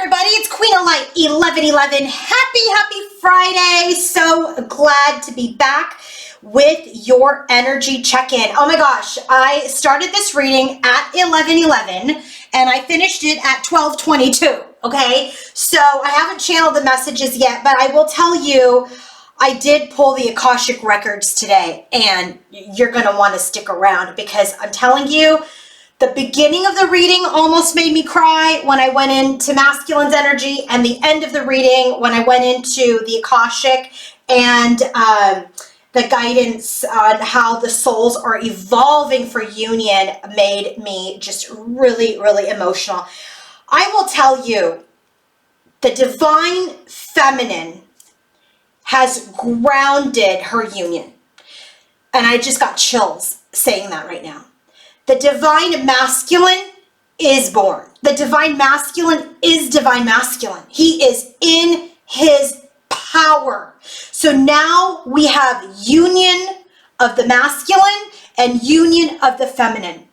everybody, it's Queen of Light 1111. Happy Friday. So glad to be back with your energy check-in. Oh my gosh, I started this reading at 11:11 and I finished it at 12:22. Okay, so I haven't channeled the messages yet, but I will tell you I did pull the Akashic records today, and you're going to want to stick around because I'm telling you, the beginning of the reading almost made me cry when I went into masculine's energy, and the end of the reading when I went into the Akashic and the guidance on how the souls are evolving for union made me just really, really emotional. I will tell you, the divine feminine has grounded her union. And I just got chills saying that right now. The divine masculine is born. The divine masculine is divine masculine. He is in his power. So now we have union of the masculine and union of the feminine.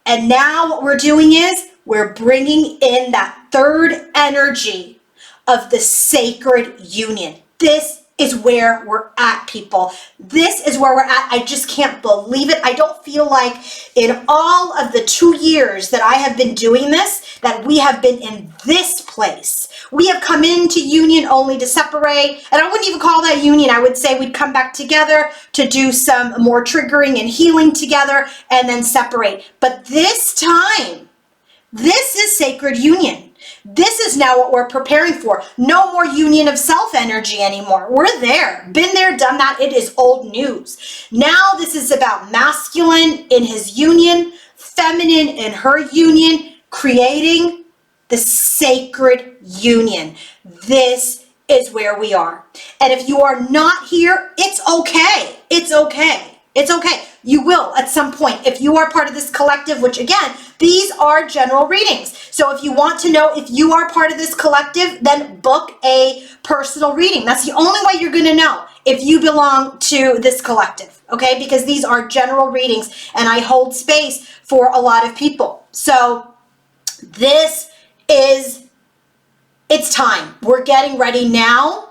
And now what we're doing is we're bringing in that third energy of the sacred union. This is where we're at, people. This is where we're at. I just can't believe it. I don't feel like in all of the 2 years that I have been doing this, that we have been in this place. We have come into union only to separate, and I wouldn't even call that union. I would say we'd come back together to do some more triggering and healing together and then separate. But this time, this is sacred union. This is now what we're preparing for. No more union of self energy anymore. We're there. Been there, done that. It is old news. Now this is about masculine in his union, feminine in her union, creating the sacred union. This is where we are. And if you are not here, it's okay. It's okay. It's okay. You will at some point. If you are part of this collective, which again, these are general readings. So if you want to know if you are part of this collective, then book a personal reading. That's the only way you're going to know if you belong to this collective, okay? Because these are general readings and I hold space for a lot of people. So this is, it's time. We're getting ready now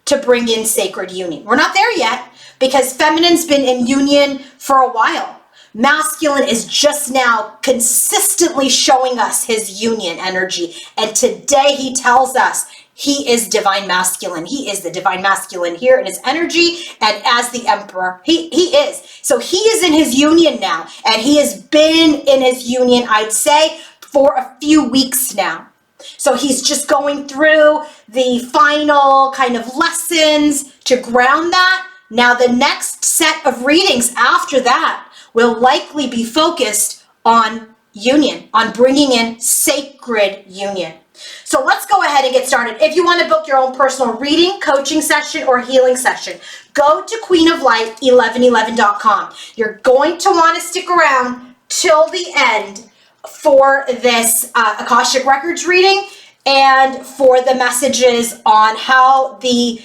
to bring in sacred union. We're not there yet, because feminine's been in union for a while. Masculine is just now consistently showing us his union energy. And today he tells us he is divine masculine. He is the divine masculine here in his energy and as the emperor. He is. So he is in his union now. And he has been in his union, I'd say, for a few weeks now. So he's just going through the final kind of lessons to ground that. Now, the next set of readings after that will likely be focused on union, on bringing in sacred union. So let's go ahead and get started. If you want to book your own personal reading, coaching session, or healing session, go to queenoflight1111.com. You're going to want to stick around till the end for this Akashic Records reading and for the messages on how the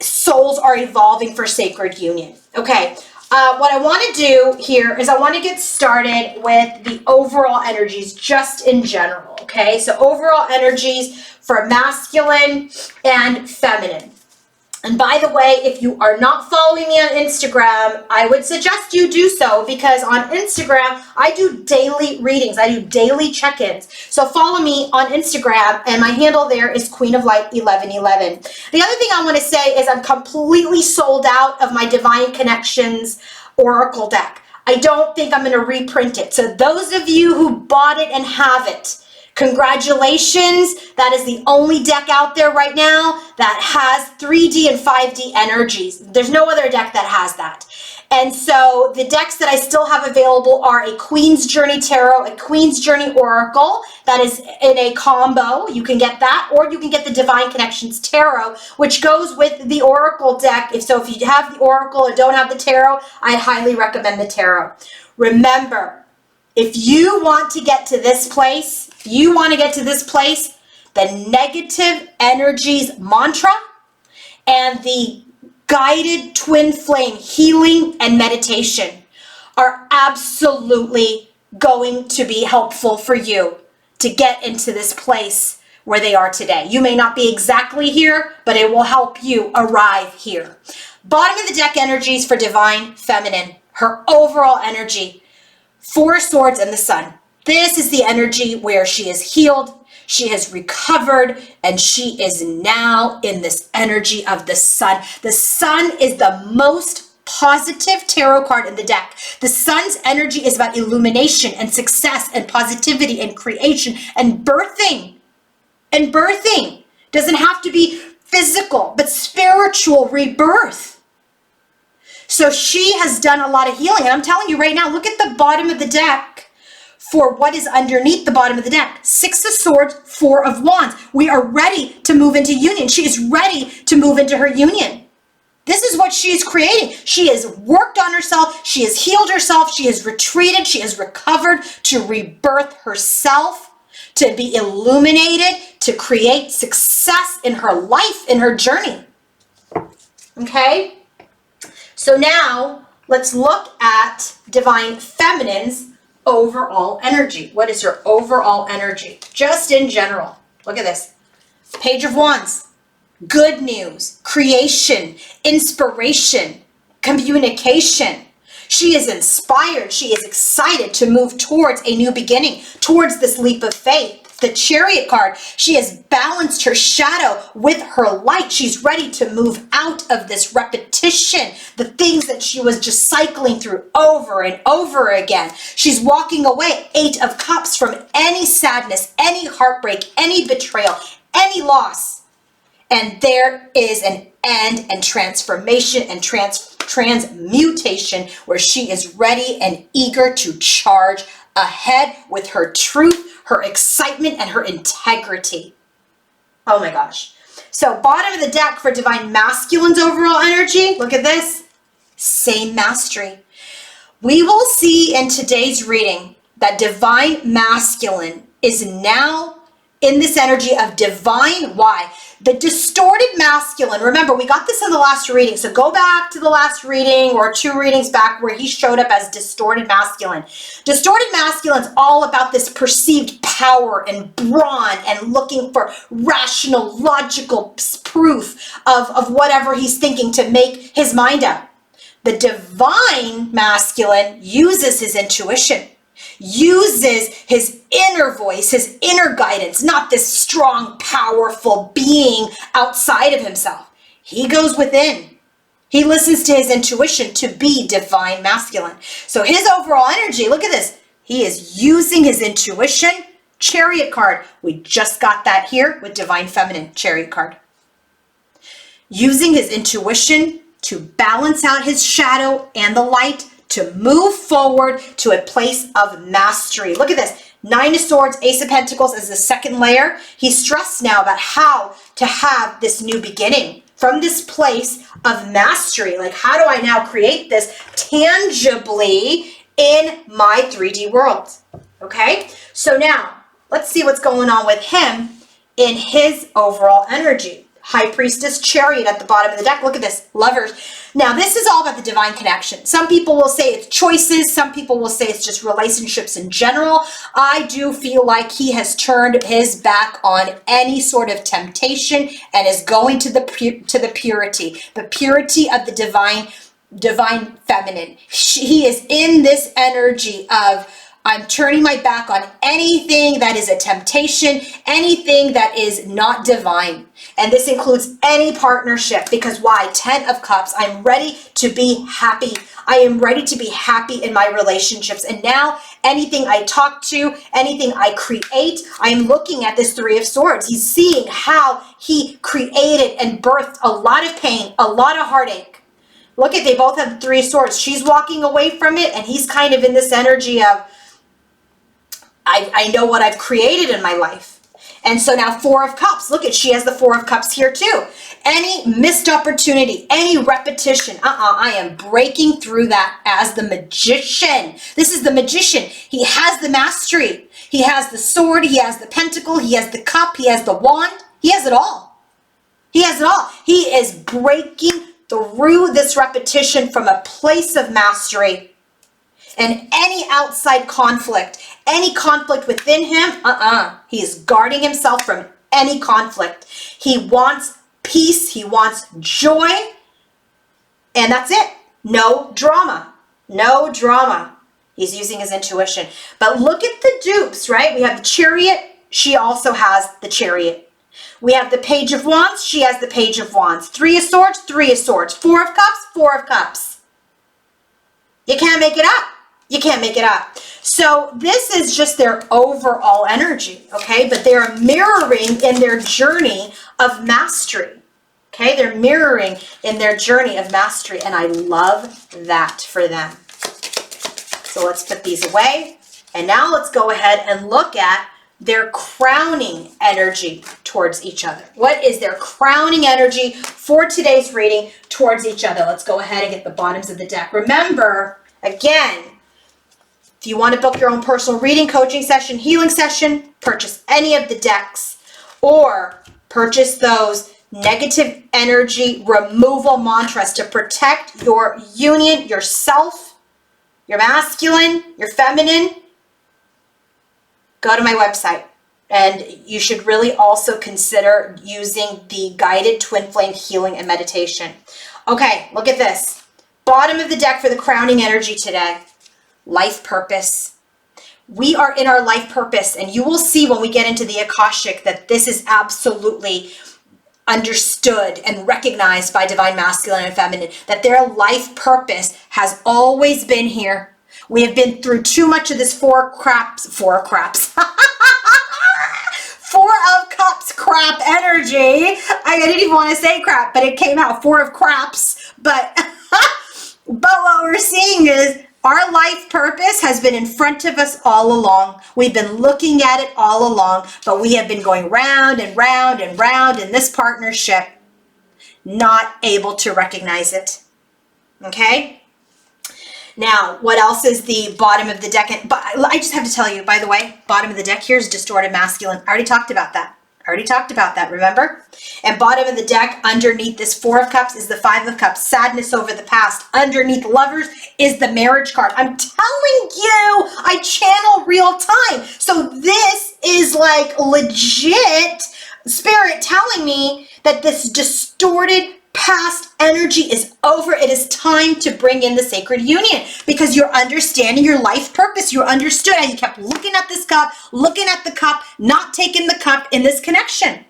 souls are evolving for sacred union. Okay, what I want to do here is I want to get started with the overall energies just in general. Okay, so overall energies for masculine and feminine. And by the way, if you are not following me on Instagram, I would suggest you do so, because on Instagram, I do daily readings. I do daily check-ins. So follow me on Instagram, and my handle there is Queen of Light 1111. The other thing I want to say is I'm completely sold out of my Divine Connections Oracle deck. I don't think I'm going to reprint it. So those of you who bought it and have it, congratulations. That is the only deck out there right now that has 3D and 5D energies. There's no other deck that has that. And so the decks that I still have available are a Queen's Journey Tarot, a Queen's Journey Oracle that is in a combo. You can get that, or you can get the Divine Connections Tarot, which goes with the Oracle deck. If you have the Oracle and don't have the Tarot, I highly recommend the Tarot. Remember, if you want to get to this place, the negative energies mantra and the guided twin flame healing and meditation are absolutely going to be helpful for you to get into this place where they are today. You may not be exactly here, but it will help you arrive here. Bottom of the deck energies for divine feminine. Her overall energy. 4 swords and the sun. This is the energy where she is healed, she has recovered, and she is now in this energy of the sun. The sun is the most positive tarot card in the deck. The sun's energy is about illumination and success and positivity and creation and birthing. And birthing doesn't have to be physical, but spiritual rebirth. So she has done a lot of healing. And I'm telling you right now, look at the bottom of the deck for what is underneath the bottom of the deck. 6 of Swords, 4 of Wands. We are ready to move into union. She is ready to move into her union. This is what she's creating. She has worked on herself. She has healed herself. She has retreated. She has recovered to rebirth herself, to be illuminated, to create success in her life, in her journey. Okay? So now let's look at divine feminine's overall energy. What is your overall energy? Just in general. Look at this. Page of Wands. Good news, creation, inspiration, communication. She is inspired. She is excited to move towards a new beginning, towards this leap of faith. The Chariot card, she has balanced her shadow with her light. She's ready to move out of this repetition, the things that she was just cycling through over and over again. She's walking away, 8 of Cups, from any sadness, any heartbreak, any betrayal, any loss. And there is an end and transformation and transmutation where she is ready and eager to charge ahead with her truth, her excitement, and her integrity. Oh my gosh. So bottom of the deck for divine masculine's overall energy, look at this. Same mastery. We will see in today's reading that divine masculine is now in this energy of divine. Why? The distorted masculine, remember, we got this in the last reading, so go back to the last reading or 2 readings back where he showed up as distorted masculine. Distorted masculine is all about this perceived power and brawn and looking for rational, logical proof of whatever he's thinking to make his mind up. The divine masculine uses his intuition, uses his inner voice, his inner guidance, not this strong, powerful being outside of himself. He goes within. He listens to his intuition to be divine masculine. So his overall energy, look at this. He is using his intuition. Chariot card. We just got that here with divine feminine, Chariot card. Using his intuition to balance out his shadow and the light, to move forward to a place of mastery. Look at this. 9 of Swords, Ace of Pentacles as the second layer. He's stressed now about how to have this new beginning from this place of mastery. Like, how do I now create this tangibly in my 3D world? Okay, so now let's see what's going on with him in his overall energy. High Priestess, Chariot at the bottom of the deck. Look at this, Lovers. Now, this is all about the divine connection. Some people will say it's choices. Some people will say it's just relationships in general. I do feel like he has turned his back on any sort of temptation and is going to the purity of the divine feminine. He is in this energy of, I'm turning my back on anything that is a temptation, anything that is not divine. And this includes any partnership, because why? 10 of Cups. I'm ready to be happy. I am ready to be happy in my relationships. And now anything I talk to, anything I create, I am looking at this 3 of Swords. He's seeing how he created and birthed a lot of pain, a lot of heartache. Look at, they both have 3 of Swords. She's walking away from it, and he's kind of in this energy of, I know what I've created in my life. And so now 4 of Cups. Look at, she has the 4 of Cups here too. Any missed opportunity, any repetition, I am breaking through that as the Magician. This is the Magician. He has the mastery. He has the sword. He has the pentacle. He has the cup. He has the wand. He has it all. He has it all. He is breaking through this repetition from a place of mastery. And any outside conflict, any conflict within him, he is guarding himself from any conflict. He wants peace. He wants joy. And that's it. No drama. No drama. He's using his intuition. But look at the dupes, right? We have the Chariot. She also has the Chariot. We have the Page of Wands. She has the Page of Wands. 3 of Swords, 3 of Swords. 4 of Cups, 4 of Cups. You can't make it up. You can't make it up. So this is just their overall energy, okay? But they're mirroring in their journey of mastery, okay? They're mirroring in their journey of mastery, and I love that for them. So let's put these away. And now let's go ahead and look at their crowning energy towards each other. What is their crowning energy for today's reading towards each other? Let's go ahead and get the bottoms of the deck. Remember, again, if you want to book your own personal reading, coaching session, healing session, purchase any of the decks or purchase those negative energy removal mantras to protect your union, yourself, your masculine, your feminine. Go to my website, and you should really also consider using the guided twin flame healing and meditation. Okay, look at this. Bottom of the deck for the crowning energy today. Life purpose. We are in our life purpose, and you will see when we get into the Akashic that this is absolutely understood and recognized by divine masculine and feminine, that their life purpose has always been here. We have been through too much of this four of cups crap energy. I didn't even want to say crap, but it came out 4 of craps. But what we're seeing is our life purpose has been in front of us all along. We've been looking at it all along, but we have been going round and round and round in this partnership, not able to recognize it. Okay? Now, what else is the bottom of the deck? But I just have to tell you, by the way, bottom of the deck here is distorted masculine. I already talked about that. Remember? And bottom of the deck, underneath this 4 of Cups is the 5 of Cups. Sadness over the past. Underneath Lovers is the Marriage card. I'm telling you, I channel real time. So this is like legit spirit telling me that this distorted past energy is over. It is time to bring in the sacred union because you're understanding your life purpose. You understood and you kept looking at this cup, looking at the cup, not taking the cup in this connection.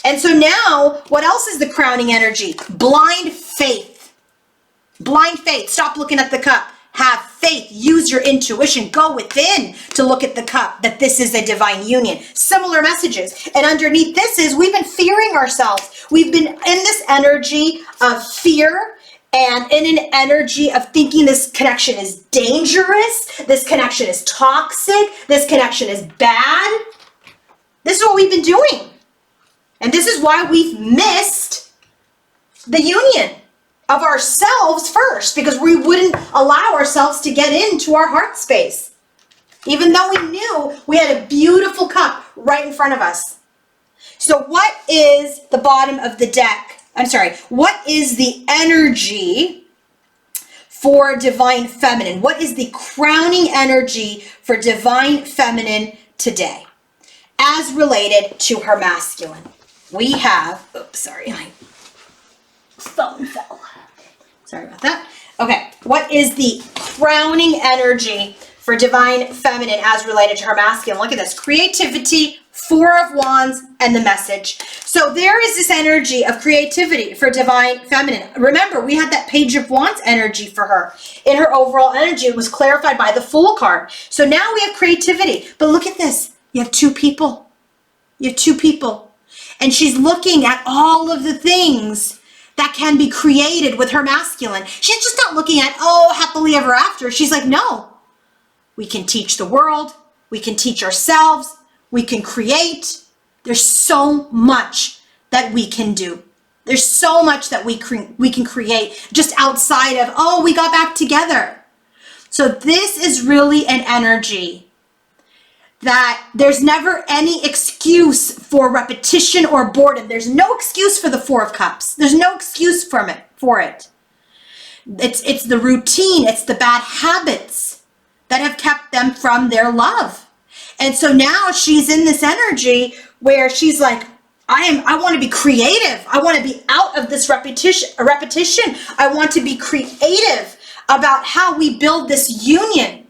And so now, what else is the crowning energy? Blind faith. Blind faith. Stop looking at the cup. Have faith. Use your intuition. Go within to look at the cup, that this is a divine union. Similar messages. And underneath this is we've been fearing ourselves. We've been in this energy of fear and in an energy of thinking this connection is dangerous. This connection is toxic. This connection is bad. This is what we've been doing. And this is why we've missed the union of ourselves first, because we wouldn't allow ourselves to get into our heart space, even though we knew we had a beautiful cup right in front of us. So what is the bottom of the deck? What is the energy for divine feminine? What is the crowning energy for divine feminine today as related to her masculine? We have, my phone fell. Sorry about that. Okay, what is the crowning energy for divine feminine as related to her masculine? Look at this. Creativity, 4 of Wands, and the message. So there is this energy of creativity for divine feminine. Remember, we had that Page of Wands energy for her. In her overall energy, it was clarified by the Fool card. So now we have creativity. But look at this. You have 2 people. And she's looking at all of the things that can be created with her masculine. She's just not looking at, happily ever after. She's like, no, we can teach the world. We can teach ourselves. We can create. There's so much that we can do. There's so much that we can create just outside of, we got back together. So this is really an energy that there's never any excuse for repetition or boredom. There's no excuse for the 4 of Cups. There's no excuse for it. It's the routine. It's the bad habits that have kept them from their love. And so now she's in this energy where she's like, I want to be creative. I want to be out of this repetition. I want to be creative about how we build this union.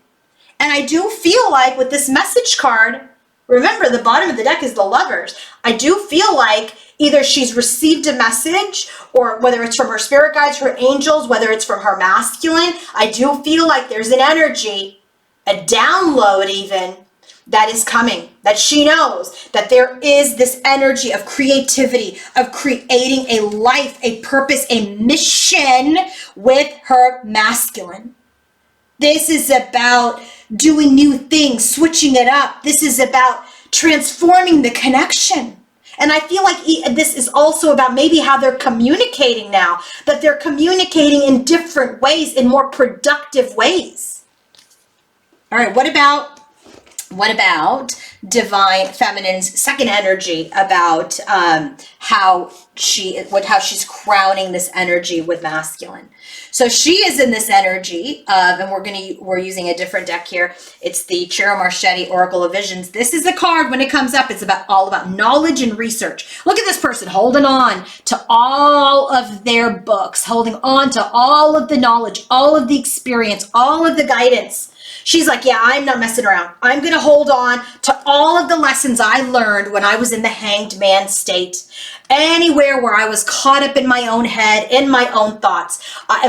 And I do feel like with this message card, remember the bottom of the deck is the Lovers. I do feel like either she's received a message, or whether it's from her spirit guides, her angels, whether it's from her masculine, I do feel like there's an energy, a download even, that is coming, that she knows that there is this energy of creativity, of creating a life, a purpose, a mission with her masculine. This is about doing new things, switching it up. This is about transforming the connection. And I feel like this is also about maybe how they're communicating now, that they're communicating in different ways, in more productive ways. All right, what about Divine Feminine's second energy, about how she's crowning this energy with masculine? So she is in this energy of, and we're using a different deck here. It's the Chiro Marchetti Oracle of Visions. This is a card, when it comes up, it's all about knowledge and research. Look at this person holding on to all of their books, holding on to all of the knowledge, all of the experience, all of the guidance. She's like, yeah, I'm not messing around. I'm going to hold on to all of the lessons I learned when I was in the hanged man state. Anywhere where I was caught up in my own head, in my own thoughts,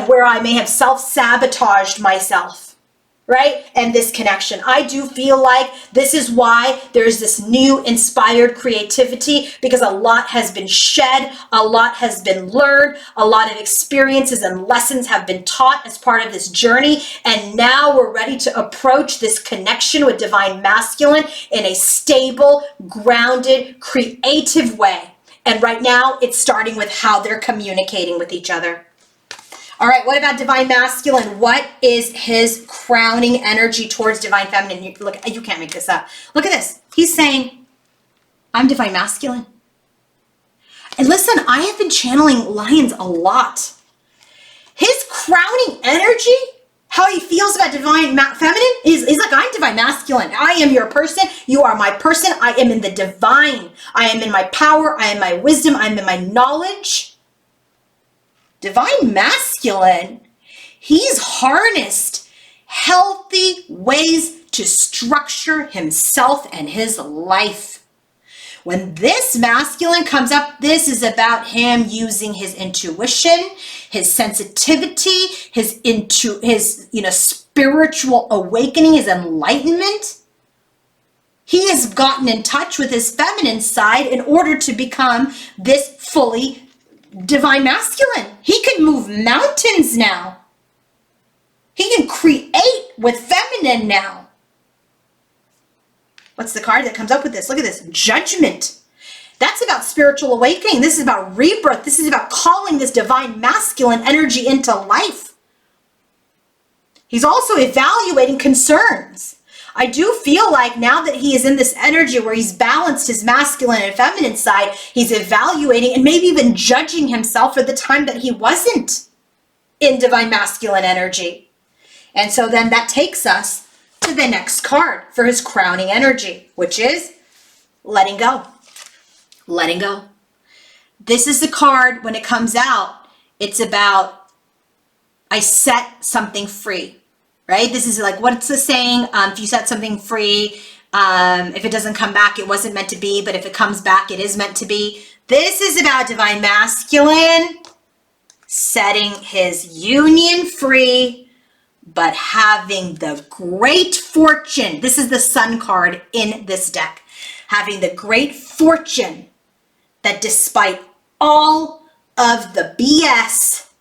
where I may have self-sabotaged myself. Right? And this connection. I do feel like this is why there's this new inspired creativity, because a lot has been shed, a lot has been learned, a lot of experiences and lessons have been taught as part of this journey. And now we're ready to approach this connection with Divine Masculine in a stable, grounded, creative way. And right now it's starting with how they're communicating with each other. All right, what about Divine Masculine? What is his crowning energy towards Divine Feminine? Look, you can't make this up. Look at this. He's saying, I'm Divine Masculine. And listen, I have been channeling lions a lot. His crowning energy, how he feels about Divine Feminine, is like, I'm Divine Masculine. I am your person. You are my person. I am in the divine. I am in my power. I am my wisdom. I am in my knowledge. Divine Masculine, he's harnessed healthy ways to structure himself and his life. When this masculine comes up, this is about him using his intuition, his sensitivity, his spiritual awakening, his enlightenment. He has gotten in touch with his feminine side in order to become this fully Divine Masculine. He can move mountains now. He can create with feminine now. What's the card that comes up with this? Look at this. Judgment. That's about spiritual awakening. This is about rebirth. This is about calling this Divine Masculine energy into life. He's also evaluating concerns. I do feel like now that he is in this energy where he's balanced his masculine and feminine side, he's evaluating and maybe even judging himself for the time that he wasn't in Divine Masculine energy. And so then that takes us to the next card for his crowning energy, which is letting go. Letting go. This is the card, when it comes out, it's about, I set something free. Right? This is like, what's the saying? If you set something free, if it doesn't come back, it wasn't meant to be. But if it comes back, it is meant to be. This is about Divine Masculine setting his union free, but having the great fortune. This is the Sun card in this deck. Having the great fortune that despite all of the BS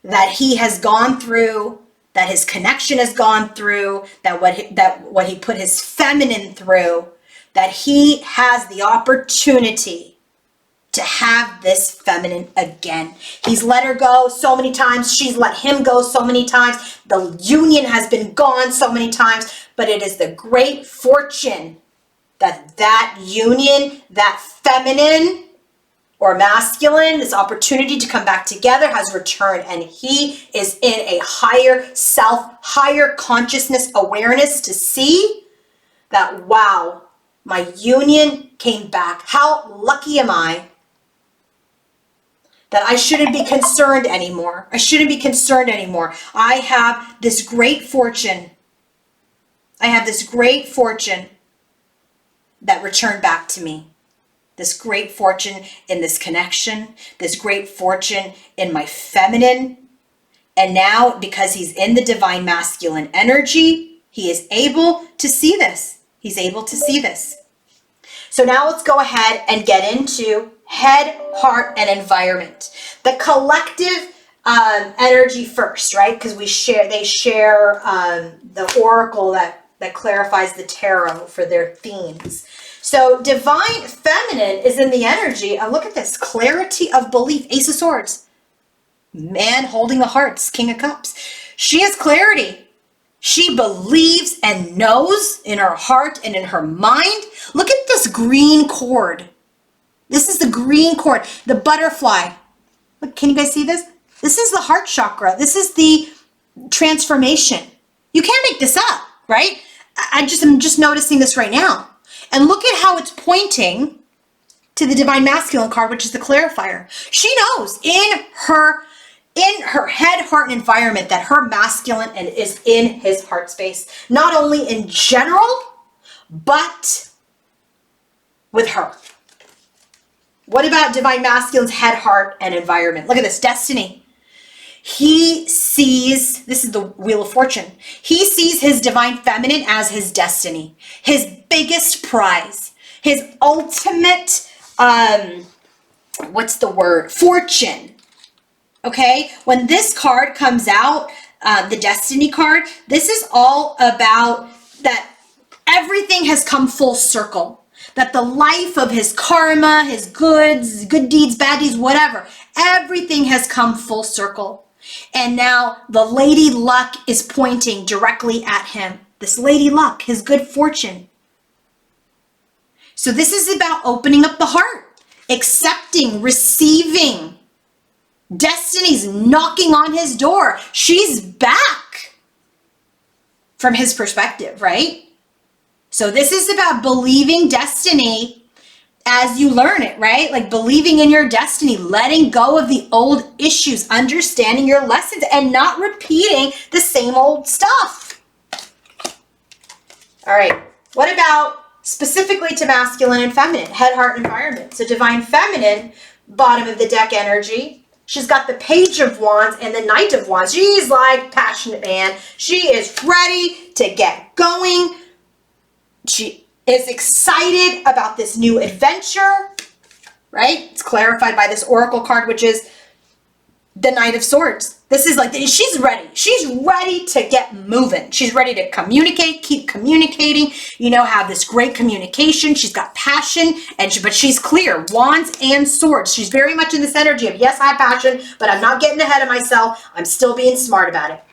that he has gone through, that his connection has gone through, that what he put his feminine through, that he has the opportunity to have this feminine again. He's let her go so many times. She's let him go so many times. The union has been gone so many times, but it is the great fortune that union, that feminine or masculine, this opportunity to come back together has returned, and he is in a higher self, higher consciousness awareness to see that, wow, my union came back. How lucky am I that I shouldn't be concerned anymore. I shouldn't be concerned anymore. I have this great fortune. I have this great fortune that returned back to me. This great fortune in this connection, this great fortune in my feminine. And now, because he's in the divine masculine energy, he is able to see this. He's able to see this. So now let's go ahead and get into head, heart, and environment. The collective energy first, right? Because they share the oracle that clarifies the tarot for their themes. So divine feminine is in the energy. Look at this, clarity of belief, Ace of Swords. Man holding the hearts, King of Cups. She has clarity. She believes and knows in her heart and in her mind. Look at this green cord. This is the green cord, the butterfly. Look, can you guys see this? This is the heart chakra. This is the transformation. You can't make this up, right? I'm just noticing this right now. And look at how it's pointing to the divine masculine card, which is the clarifier. She knows in her head, heart, and environment that her masculine is in his heart space. Not only in general, but with her. What about divine masculine's head, heart, and environment? Look at this, destiny. He sees, this is the Wheel of Fortune. He sees his divine feminine as his destiny, his biggest prize, his ultimate, fortune. Okay, when this card comes out, the Destiny card, this is all about that everything has come full circle. That the life of his karma, his good deeds, bad deeds, whatever, everything has come full circle. And now the Lady Luck is pointing directly at him. This Lady Luck, his good fortune. So this is about opening up the heart, accepting, receiving. Destiny's knocking on his door. She's back from his perspective, right? So this is about believing destiny as you learn it, right? Like believing in your destiny, letting go of the old issues, understanding your lessons, and not repeating the same old stuff. All right, what about specifically to masculine and feminine, head, heart, environment? So divine feminine, bottom of the deck energy. She's got the Page of Wands and the Knight of Wands. She's like passionate, man. She is ready to get going. She is excited about this new adventure, right? It's clarified by this Oracle card, which is the Knight of Swords. This is like, she's ready. She's ready to get moving. She's ready to communicate, keep communicating, have this great communication. She's got passion, but she's clear. Wands and swords. She's very much in this energy of, yes, I have passion, but I'm not getting ahead of myself. I'm still being smart about it.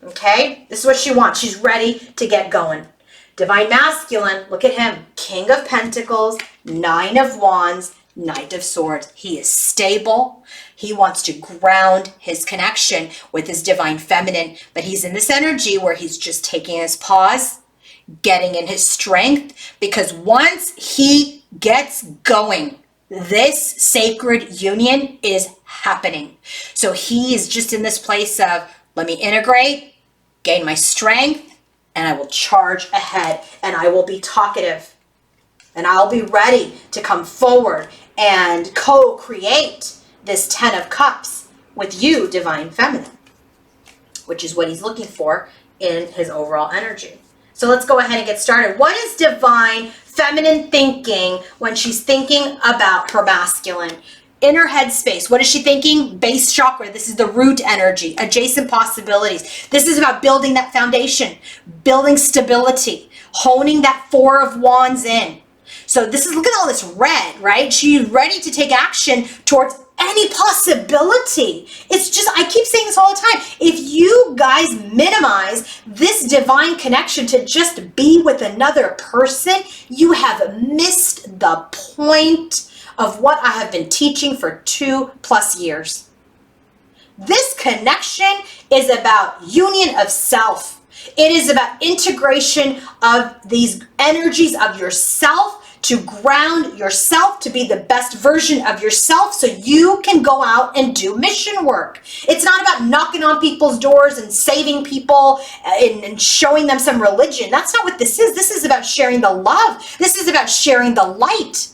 Okay? This is what she wants. She's ready to get going. Divine masculine, look at him. King of Pentacles, Nine of Wands, Knight of Swords. He is stable. He wants to ground his connection with his divine feminine, but he's in this energy where he's just taking his pause, getting in his strength, because once he gets going, this sacred union is happening. So he is just in this place of, let me integrate, gain my strength, and I will charge ahead, and I will be talkative, and I'll be ready to come forward and co-create this 10 of Cups with you, divine feminine, which is what he's looking for in his overall energy. So let's go ahead and get started. What is divine feminine thinking when she's thinking about her masculine? In her headspace, what is she thinking? Base chakra. This is the root energy, adjacent possibilities. This is about building that foundation, building stability, honing that Four of Wands in. So this is, look at all this red, right? She's ready to take action towards any possibility. It's just, I keep saying this all the time. If you guys minimize this divine connection to just be with another person, you have missed the point of what I have been teaching for 2+ years. This connection is about union of self. It is about integration of these energies of yourself to ground yourself to be the best version of yourself so you can go out and do mission work. It's not about knocking on people's doors and saving people and showing them some religion. That's not what this is. This is about sharing the love. This is about sharing the light.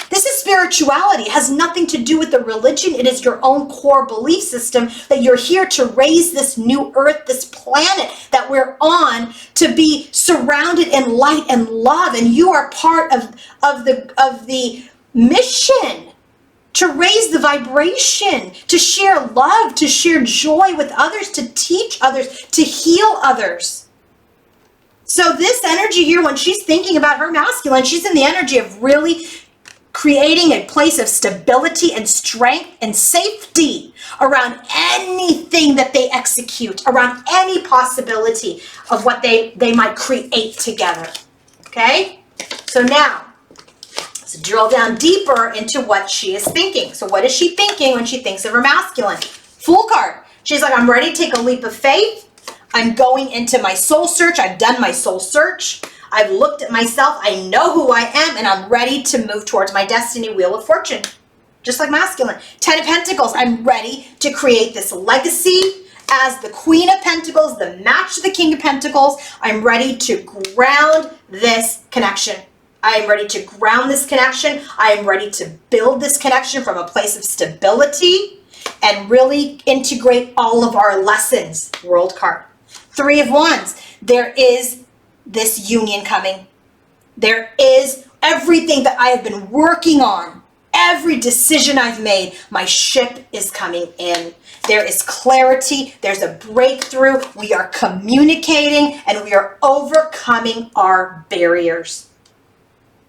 This is spirituality. It has nothing to do with the religion. It is your own core belief system that you're here to raise this new earth, this planet that we're on, to be surrounded in light and love. And you are part of the mission to raise the vibration, to share love, to share joy with others, to teach others, to heal others. So this energy here, when she's thinking about her masculine, she's in the energy of really creating a place of stability and strength and safety around anything that they execute, around any possibility of what they might create together. Okay? So now, let's drill down deeper into what she is thinking. So what is she thinking when she thinks of her masculine? Fool card. She's like, I'm ready to take a leap of faith. I'm going into my soul search. I've done my soul search. I've looked at myself. I know who I am, and I'm ready to move towards my destiny wheel of fortune. Just like masculine. 10 of Pentacles. I'm ready to create this legacy as the Queen of Pentacles, the match to the King of Pentacles. I'm ready to ground this connection. I am ready to ground this connection. I am ready to build this connection from a place of stability and really integrate all of our lessons. World card. 3 of Wands. There is this union coming. There is everything that I have been working on. Every decision I've made, my ship is coming in. There is clarity. There's a breakthrough. We are communicating and we are overcoming our barriers.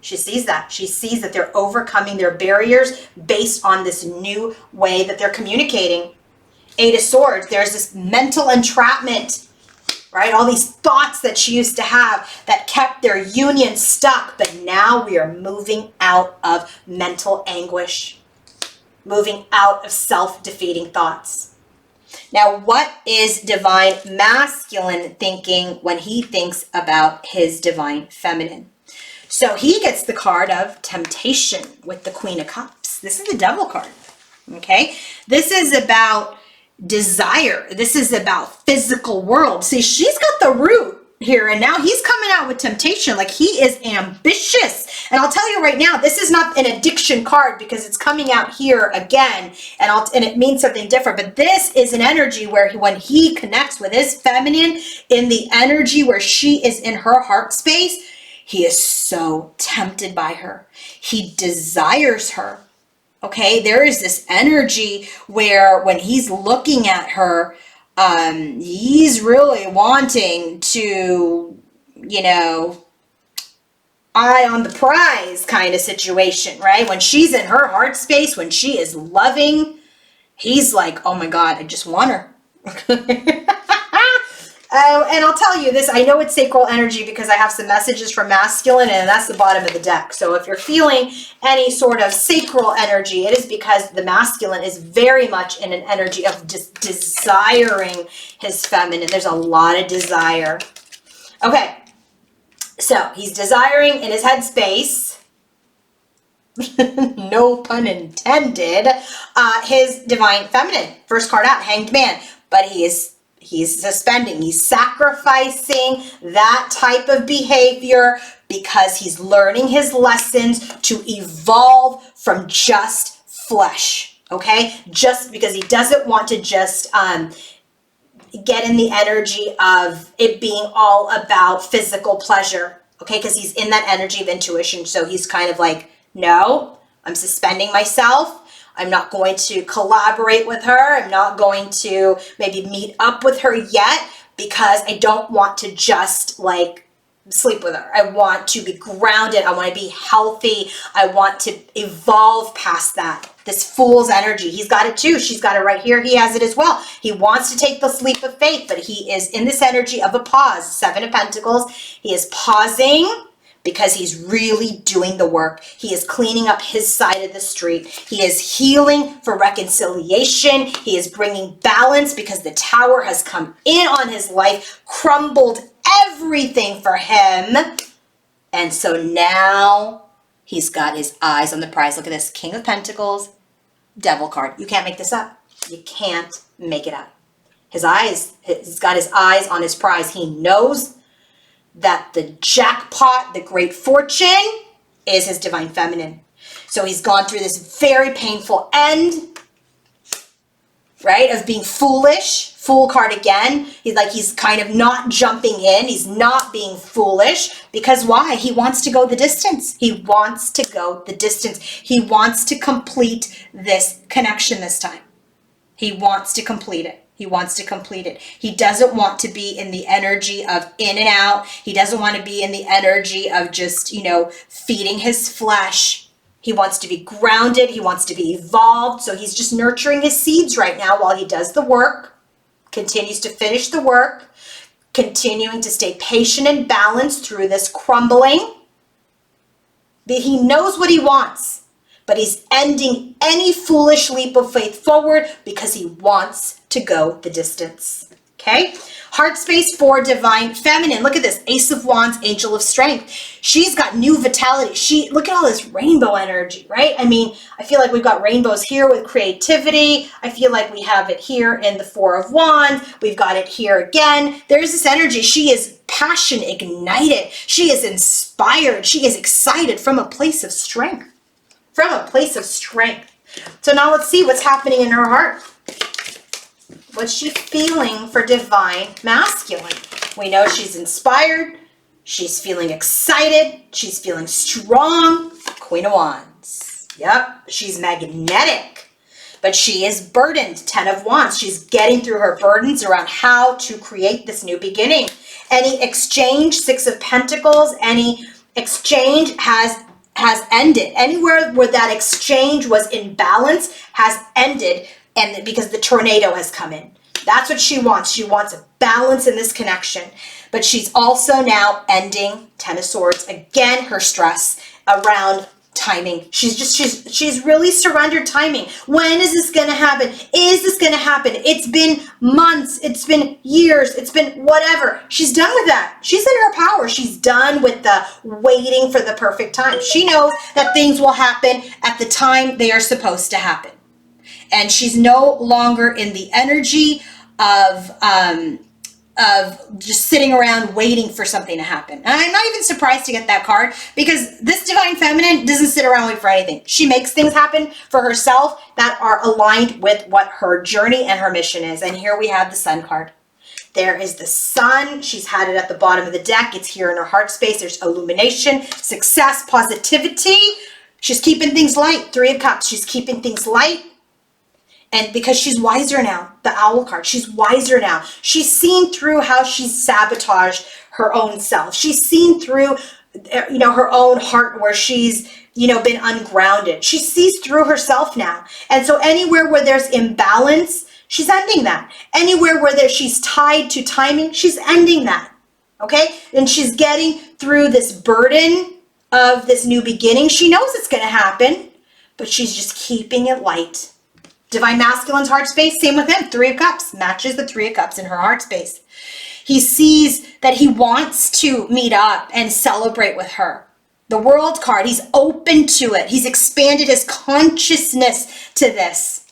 She sees that. She sees that they're overcoming their barriers based on this new way that they're communicating. 8 of Swords. There's this mental entrapment. Right? All these thoughts that she used to have that kept their union stuck. But now we are moving out of mental anguish. Moving out of self-defeating thoughts. Now, what is divine masculine thinking when he thinks about his divine feminine? So he gets the card of temptation with the Queen of Cups. This is the Devil card. Okay? This is about desire. This is about physical world. See, she's got the root here, and now he's coming out with temptation. Like, he is ambitious. And I'll tell you right now, this is not an addiction card because it's coming out here again, and it means something different. But this is an energy where when he connects with his feminine in the energy where she is in her heart space, he is so tempted by her. He desires her. Okay, there is this energy where when he's looking at her, he's really wanting to, eye on the prize kind of situation, right? When she's in her heart space, when she is loving, he's like, oh my God, I just want her. And I'll tell you this, I know it's sacral energy because I have some messages from masculine, and that's the bottom of the deck. So if you're feeling any sort of sacral energy, it is because the masculine is very much in an energy of just desiring his feminine. There's a lot of desire. Okay, so he's desiring in his headspace, no pun intended, his divine feminine. First card out, Hanged Man, but he's suspending, he's sacrificing that type of behavior because he's learning his lessons to evolve from just flesh, okay? Just because he doesn't want to just get in the energy of it being all about physical pleasure, okay? Because he's in that energy of intuition, so he's kind of like, no, I'm suspending myself. I'm not going to collaborate with her. I'm not going to maybe meet up with her yet because I don't want to just like sleep with her. I want to be grounded. I want to be healthy. I want to evolve past that. This fool's energy. He's got it too. She's got it right here. He has it as well. He wants to take this leap of faith, but he is in this energy of a pause. 7 of Pentacles. He is pausing because he's really doing the work. He is cleaning up his side of the street. He is healing for reconciliation. He is bringing balance because the tower has come in on his life, crumbled everything for him. And so now he's got his eyes on the prize. Look at this, King of Pentacles, Devil card. You can't make this up. You can't make it up. He's got his eyes on his prize. He knows that the jackpot, the great fortune, is his divine feminine. So he's gone through this very painful end, right, of being foolish. Fool card again. He's kind of not jumping in. He's not being foolish. Because why? He wants to go the distance. He wants to go the distance. He wants to complete this connection this time. He wants to complete it. He wants to complete it. He doesn't want to be in the energy of in and out. He doesn't want to be in the energy of just, feeding his flesh. He wants to be grounded. He wants to be evolved. So he's just nurturing his seeds right now while he does the work, continues to finish the work, continuing to stay patient and balanced through this crumbling. He knows what he wants. But he's ending any foolish leap of faith forward because he wants to go the distance. Okay? Heart space for divine feminine. Look at this. Ace of Wands, Angel of Strength. She's got new vitality. Look at all this rainbow energy, right? I mean, I feel like we've got rainbows here with creativity. I feel like we have it here in the Four of Wands. We've got it here again. There's this energy. She is passion ignited. She is inspired. She is excited from a place of strength. From a place of strength. So now let's see what's happening in her heart. What's she feeling for divine masculine? We know she's inspired. She's feeling excited. She's feeling strong. Queen of Wands. Yep, she's magnetic. But she is burdened. Ten of Wands. She's getting through her burdens around how to create this new beginning. Any exchange, Six of Pentacles, any exchange has ended. Anywhere where that exchange was in balance has ended, and because the tornado has come in. That's what she wants. She wants a balance in this connection. But she's also now ending, Ten of Swords, again, her stress around timing. She's really surrendered timing. When is this going to happen? Is this going to happen? It's been months. It's been years. It's been whatever. She's done with that. She's in her power. She's done with the waiting for the perfect time. She knows that things will happen at the time they are supposed to happen. And she's no longer in the energy of just sitting around waiting for something to happen. And I'm not even surprised to get that card because this divine feminine doesn't sit around waiting for anything. She makes things happen for herself that are aligned with what her journey and her mission is. And here we have the Sun card. There is the sun. She's had it at the bottom of the deck. It's here in her heart space. There's illumination, success, positivity. She's keeping things light. Three of Cups. She's keeping things light. And because she's wiser now, the Owl card, she's wiser now. She's seen through how she's sabotaged her own self. She's seen through, her own heart where she's, been ungrounded. She sees through herself now. And so anywhere where there's imbalance, she's ending that. Anywhere where she's tied to timing, she's ending that. Okay? And she's getting through this burden of this new beginning. She knows it's going to happen, but she's just keeping it light. Divine Masculine's heart space, same with him. Three of Cups, matches the Three of Cups in her heart space. He sees that he wants to meet up and celebrate with her. The World card, he's open to it. He's expanded his consciousness to this.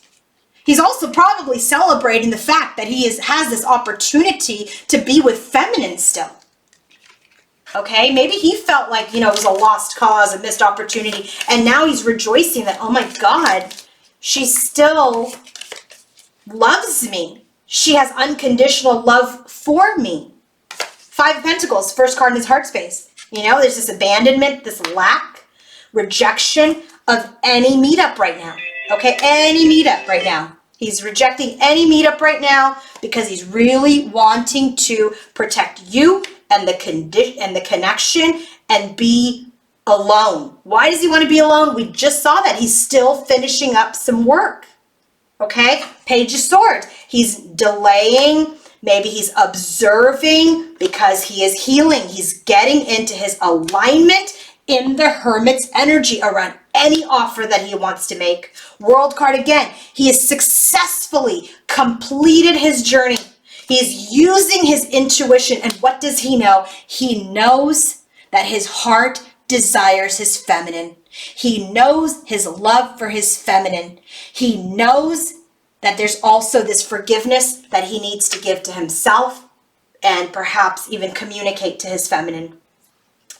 He's also probably celebrating the fact that he has this opportunity to be with feminine still. Okay, maybe he felt like, it was a lost cause, a missed opportunity, and now he's rejoicing that, oh my God, she still loves me. She has unconditional love for me. Five of Pentacles, first card in his heart space. There's this abandonment, this lack, rejection of any meetup right now. Okay, any meetup right now. He's rejecting any meetup right now because he's really wanting to protect you and the connection and be alone. Why does he want to be alone? We just saw that. He's still finishing up some work. Okay? Page of Swords. He's delaying Maybe he's observing because he is healing. He's getting into his alignment in the Hermit's energy around any offer that he wants to make. World card again. He has successfully completed his journey. He's using his intuition. And what does he know? He knows that his heart desires his feminine. He knows his love for his feminine. He knows that there's also this forgiveness that he needs to give to himself and perhaps even communicate to his feminine.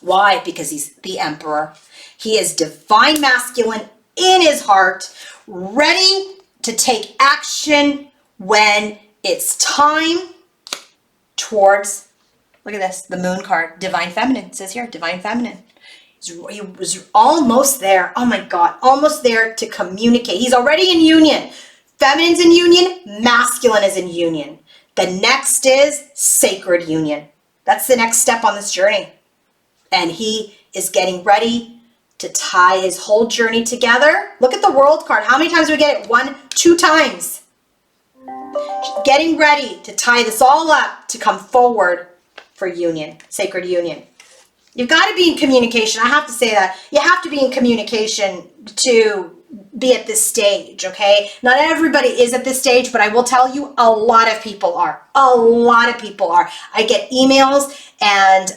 Why? Because he's the Emperor. He is divine masculine in his heart, ready to take action when it's time towards, look at this, the Moon card, divine feminine. It says here, divine feminine. He was almost there. Oh my God, almost there to communicate. He's already in union. Feminine's in union, masculine is in union. The next is sacred union. That's the next step on this journey. And he is getting ready to tie his whole journey together. Look at the World card. How many times do we get it? 1, 2 times. Getting ready to tie this all up to come forward for union, sacred union. You've got to be in communication. I have to say that. You have to be in communication to be at this stage, okay? Not everybody is at this stage, but I will tell you a lot of people are. A lot of people are. I get emails and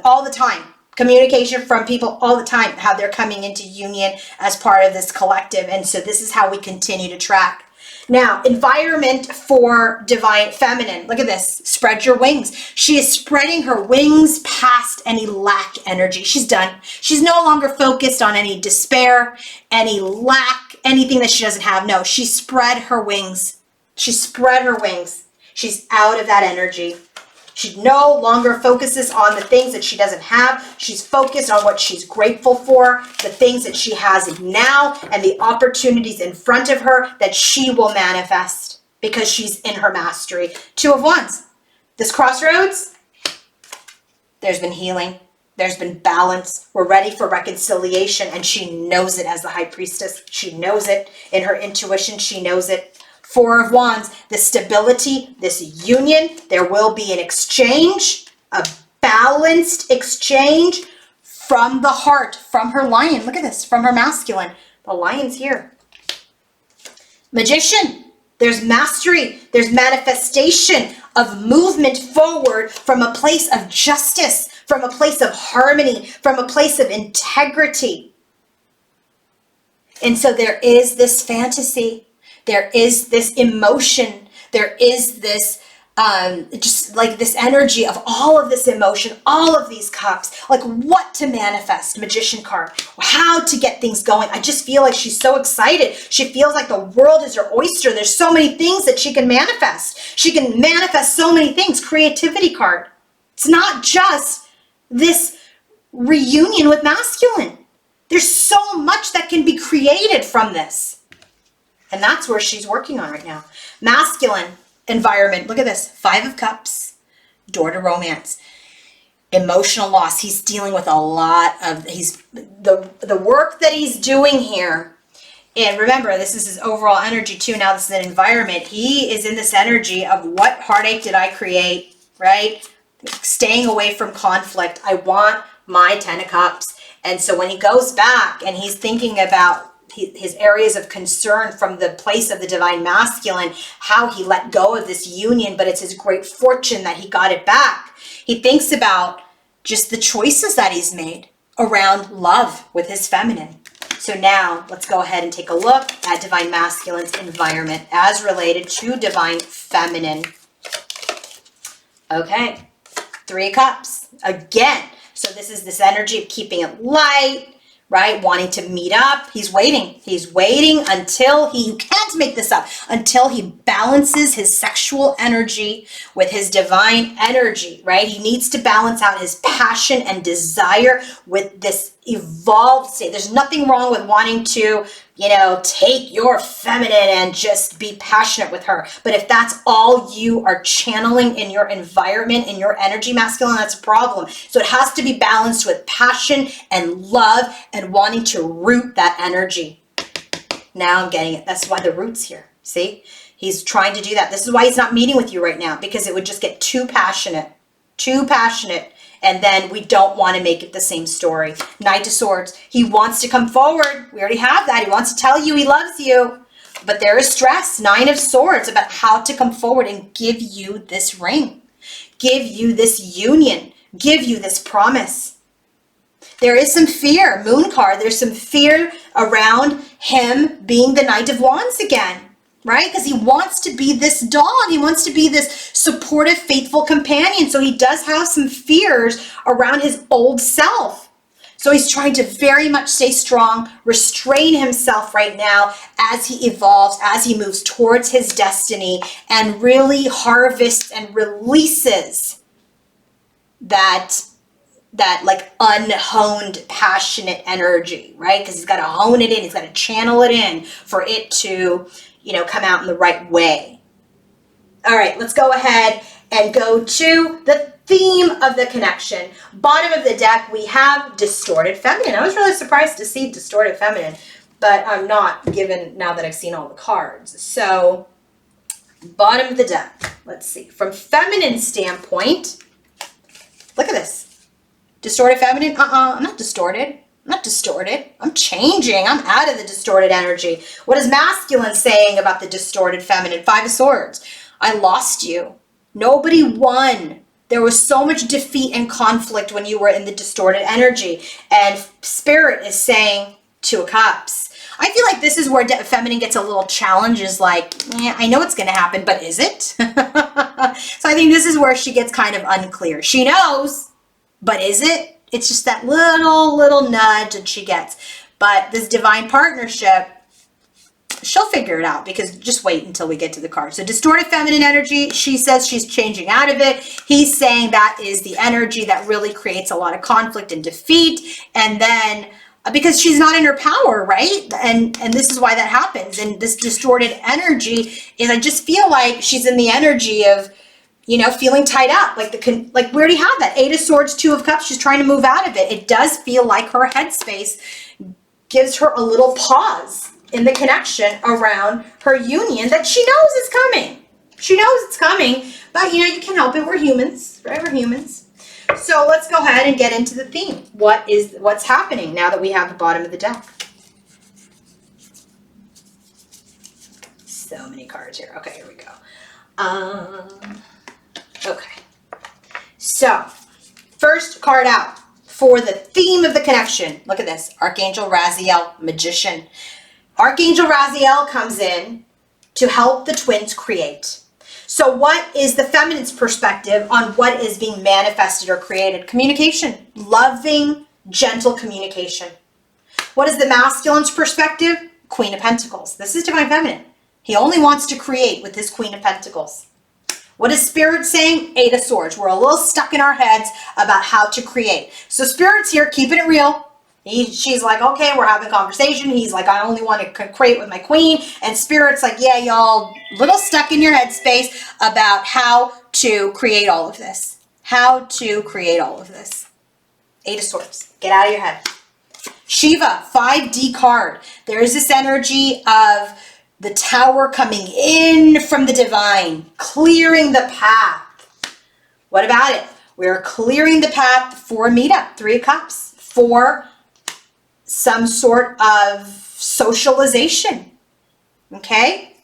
all the time. Communication from people all the time, how they're coming into union as part of this collective. And so this is how we continue to track. Now, environment for divine feminine. Look at this. Spread your wings. She is spreading her wings past any lack energy. She's done. She's no longer focused on any despair, any lack, anything that she doesn't have. No, she spread her wings. She spread her wings. She's out of that energy. She no longer focuses on the things that she doesn't have. She's focused on what she's grateful for, the things that she has now, and the opportunities in front of her that she will manifest because she's in her mastery. 2 of Wands. This crossroads, there's been healing. There's been balance. We're ready for reconciliation, and she knows it as the High Priestess. She knows it in her intuition. She knows it. 4 of Wands, the stability, this union, there will be an exchange, a balanced exchange from the heart, from her lion. Look at this, from her masculine. The lion's here. Magician, there's mastery, there's manifestation of movement forward from a place of justice, from a place of harmony, from a place of integrity. And so there is this fantasy. There is this emotion. There is this, just like this energy of all of this emotion, all of these cups, like what to manifest, Magician card, how to get things going. I just feel like she's so excited. She feels like the world is her oyster. There's so many things that she can manifest. She can manifest so many things. Creativity card. It's not just this reunion with masculine. There's so much that can be created from this. And that's where she's working on right now. Masculine environment. Look at this. 5 of Cups. Door to romance. Emotional loss. He's dealing with a lot of, the work that he's doing here. And remember, this is his overall energy too. Now this is an environment. He is in this energy of what heartache did I create, right? Staying away from conflict. I want my 10 of Cups. And so when he goes back and he's thinking about his areas of concern from the place of the divine masculine, how he let go of this union, but it's his great fortune that he got it back. He thinks about just the choices that he's made around love with his feminine. So now let's go ahead and take a look at divine masculine's environment as related to divine feminine. Okay, 3 of Cups again. So this is this energy of keeping it light, right? Wanting to meet up. He's waiting. He's waiting until you can't make this up, until he balances his sexual energy with his divine energy, right? He needs to balance out his passion and desire with this evolved state. There's nothing wrong with wanting to, take your feminine and just be passionate with her. But if that's all you are channeling in your environment, in your energy masculine, that's a problem. So it has to be balanced with passion and love and wanting to root that energy. Now I'm getting it. That's why the root's here. See? He's trying to do that. This is why he's not meeting with you right now, because it would just get too passionate, and then we don't want to make it the same story. Knight of Swords. He wants to come forward. We already have that. He wants to tell you he loves you. But there is stress. Nine of Swords about how to come forward and give you this ring. Give you this union. Give you this promise. There is some fear. Moon card. There's some fear around him being the Knight of Wands again. Right? Because he wants to be this doll. He wants to be this supportive, faithful companion. So he does have some fears around his old self. So he's trying to very much stay strong, restrain himself right now as he evolves, as he moves towards his destiny and really harvests and releases that like unhoned, passionate energy, right? Because he's got to hone it in. He's got to channel it in for it to, come out in the right way. All right, let's go ahead and go to the theme of the connection. Bottom of the deck, we have distorted feminine. I was really surprised to see distorted feminine, but I'm not, given now that I've seen all the cards. So bottom of the deck, let's see. From feminine standpoint, look at this. Distorted feminine? I'm not distorted. I'm not distorted. I'm changing. I'm out of the distorted energy. What is masculine saying about the distorted feminine? Five of Swords. I lost you. Nobody won. There was so much defeat and conflict when you were in the distorted energy. And Spirit is saying Two of Cups. I feel like this is where feminine gets a little challenge, is like, I know it's going to happen, but is it? So I think this is where she gets kind of unclear. She knows, but is it? It's just that little nudge that she gets. But this divine partnership, she'll figure it out, because just wait until we get to the card. So distorted feminine energy, she says she's changing out of it. He's saying that is the energy that really creates a lot of conflict and defeat. And then because she's not in her power, right? And this is why that happens. And this distorted energy is, I just feel like she's in the energy of, feeling tied up, like we already have that. Eight of Swords, Two of Cups. She's trying to move out of it. It does feel like her headspace gives her a little pause in the connection around her union that she knows is coming. She knows it's coming, but you can help it. We're humans, right? We're humans. So let's go ahead and get into the theme. What's happening now that we have the bottom of the deck? So many cards here. Okay, here we go. Okay, so first card out for the theme of the connection. Look at this. Archangel Raziel, Magician. Archangel Raziel comes in to help the twins create. So what is the feminine's perspective on what is being manifested or created? Communication. Loving, gentle communication. What is the masculine's perspective? Queen of Pentacles. This is divine feminine. He only wants to create with his Queen of Pentacles. What is Spirit saying? Eight of Swords. We're a little stuck in our heads about how to create. So Spirit's here, keeping it real. She's like, okay, we're having a conversation. He's like, I only want to create with my queen. And Spirit's like, yeah, y'all, little stuck in your headspace about how to create all of this. How to create all of this. Eight of Swords. Get out of your head. Shiva, 5D card. There is this energy of the Tower coming in from the divine, clearing the path. What about it? We're clearing the path for a meetup, Three of Cups, for some sort of socialization. Okay?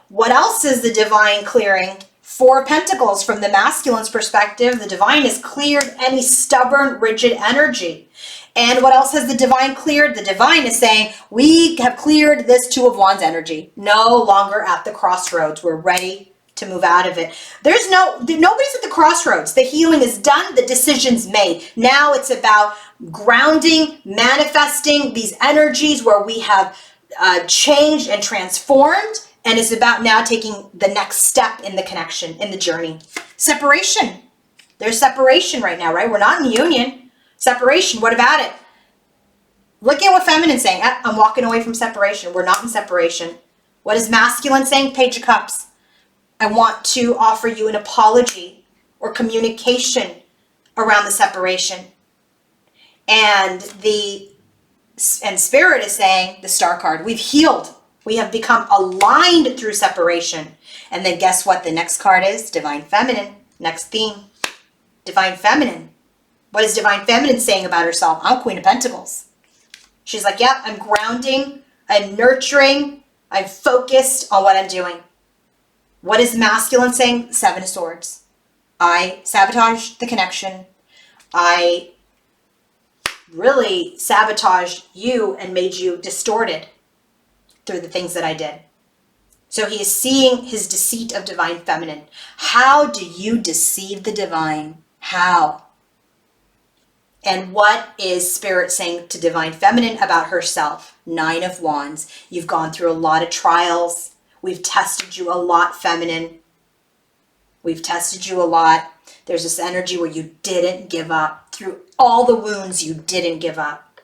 What else is the divine clearing? Four of Pentacles. From the masculine's perspective, the divine has cleared any stubborn, rigid energy. And what else has the divine cleared? The divine is saying, we have cleared this Two of Wands energy. No longer at the crossroads. We're ready to move out of it. Nobody's at the crossroads. The healing is done. The decision's made. Now it's about grounding, manifesting these energies where we have changed and transformed. And it's about now taking the next step in the connection, in the journey. Separation. There's separation right now, right? We're not in union. Separation, what about it? Look at what feminine's saying. I'm walking away from separation. We're not in separation. What is masculine saying? Page of Cups. I want to offer you an apology or communication around the separation. And Spirit is saying, the Star card, we've healed. We have become aligned through separation. And then guess what the next card is? Divine Feminine. Next theme. Divine Feminine. What is Divine Feminine saying about herself? I'm Queen of Pentacles. She's like, yeah, I'm grounding, I'm nurturing, I'm focused on what I'm doing. What is Masculine saying? Seven of Swords. I sabotaged the connection. I really sabotaged you and made you distorted through the things that I did. So he is seeing his deceit of Divine Feminine. How do you deceive the divine? How? And what is Spirit saying to Divine Feminine about herself? Nine of Wands. You've gone through a lot of trials. We've tested you a lot, Feminine. We've tested you a lot. There's this energy where you didn't give up. Through all the wounds, you didn't give up.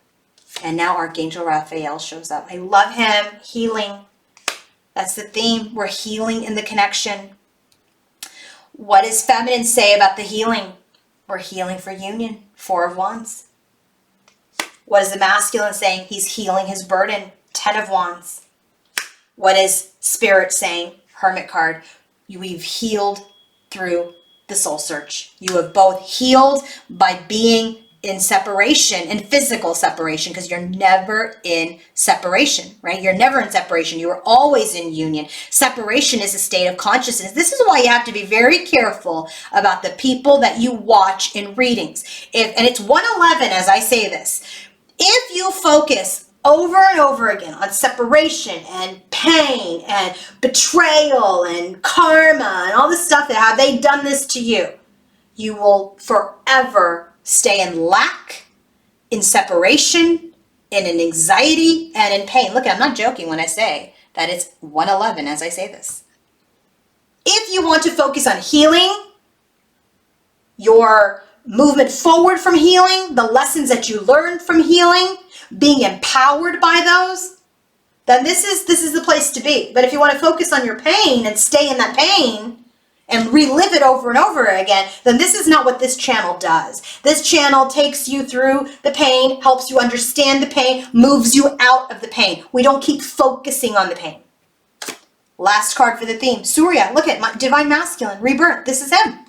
And now Archangel Raphael shows up. I love him. Healing. That's the theme. We're healing in the connection. What does Feminine say about the healing? We're healing for union. Four of Wands. What is the Masculine saying? He's healing his burden. 10 of Wands. What is Spirit saying? Hermit card. We've healed through the soul search. You have both healed by being in separation, in physical separation, because you're never in separation, right? You're never in separation. You are always in union. Separation is a state of consciousness. This is why you have to be very careful about the people that you watch in readings. And it's 111 as I say this. If you focus over and over again on separation and pain and betrayal and karma and all this stuff, that have they done this to you, you will forever stay in lack, in separation, in an anxiety, and in pain. Look, I'm not joking when I say that it's 111 as I say this. If you want to focus on healing, your movement forward from healing, the lessons that you learned from healing, being empowered by those, then this is the place to be. But if you want to focus on your pain and stay in that pain and relive it over and over again, then this is not what this channel does. This channel takes you through the pain, helps you understand the pain, moves you out of the pain. We don't keep focusing on the pain. Last card for the theme. Surya, look at my Divine Masculine, rebirth. This is him.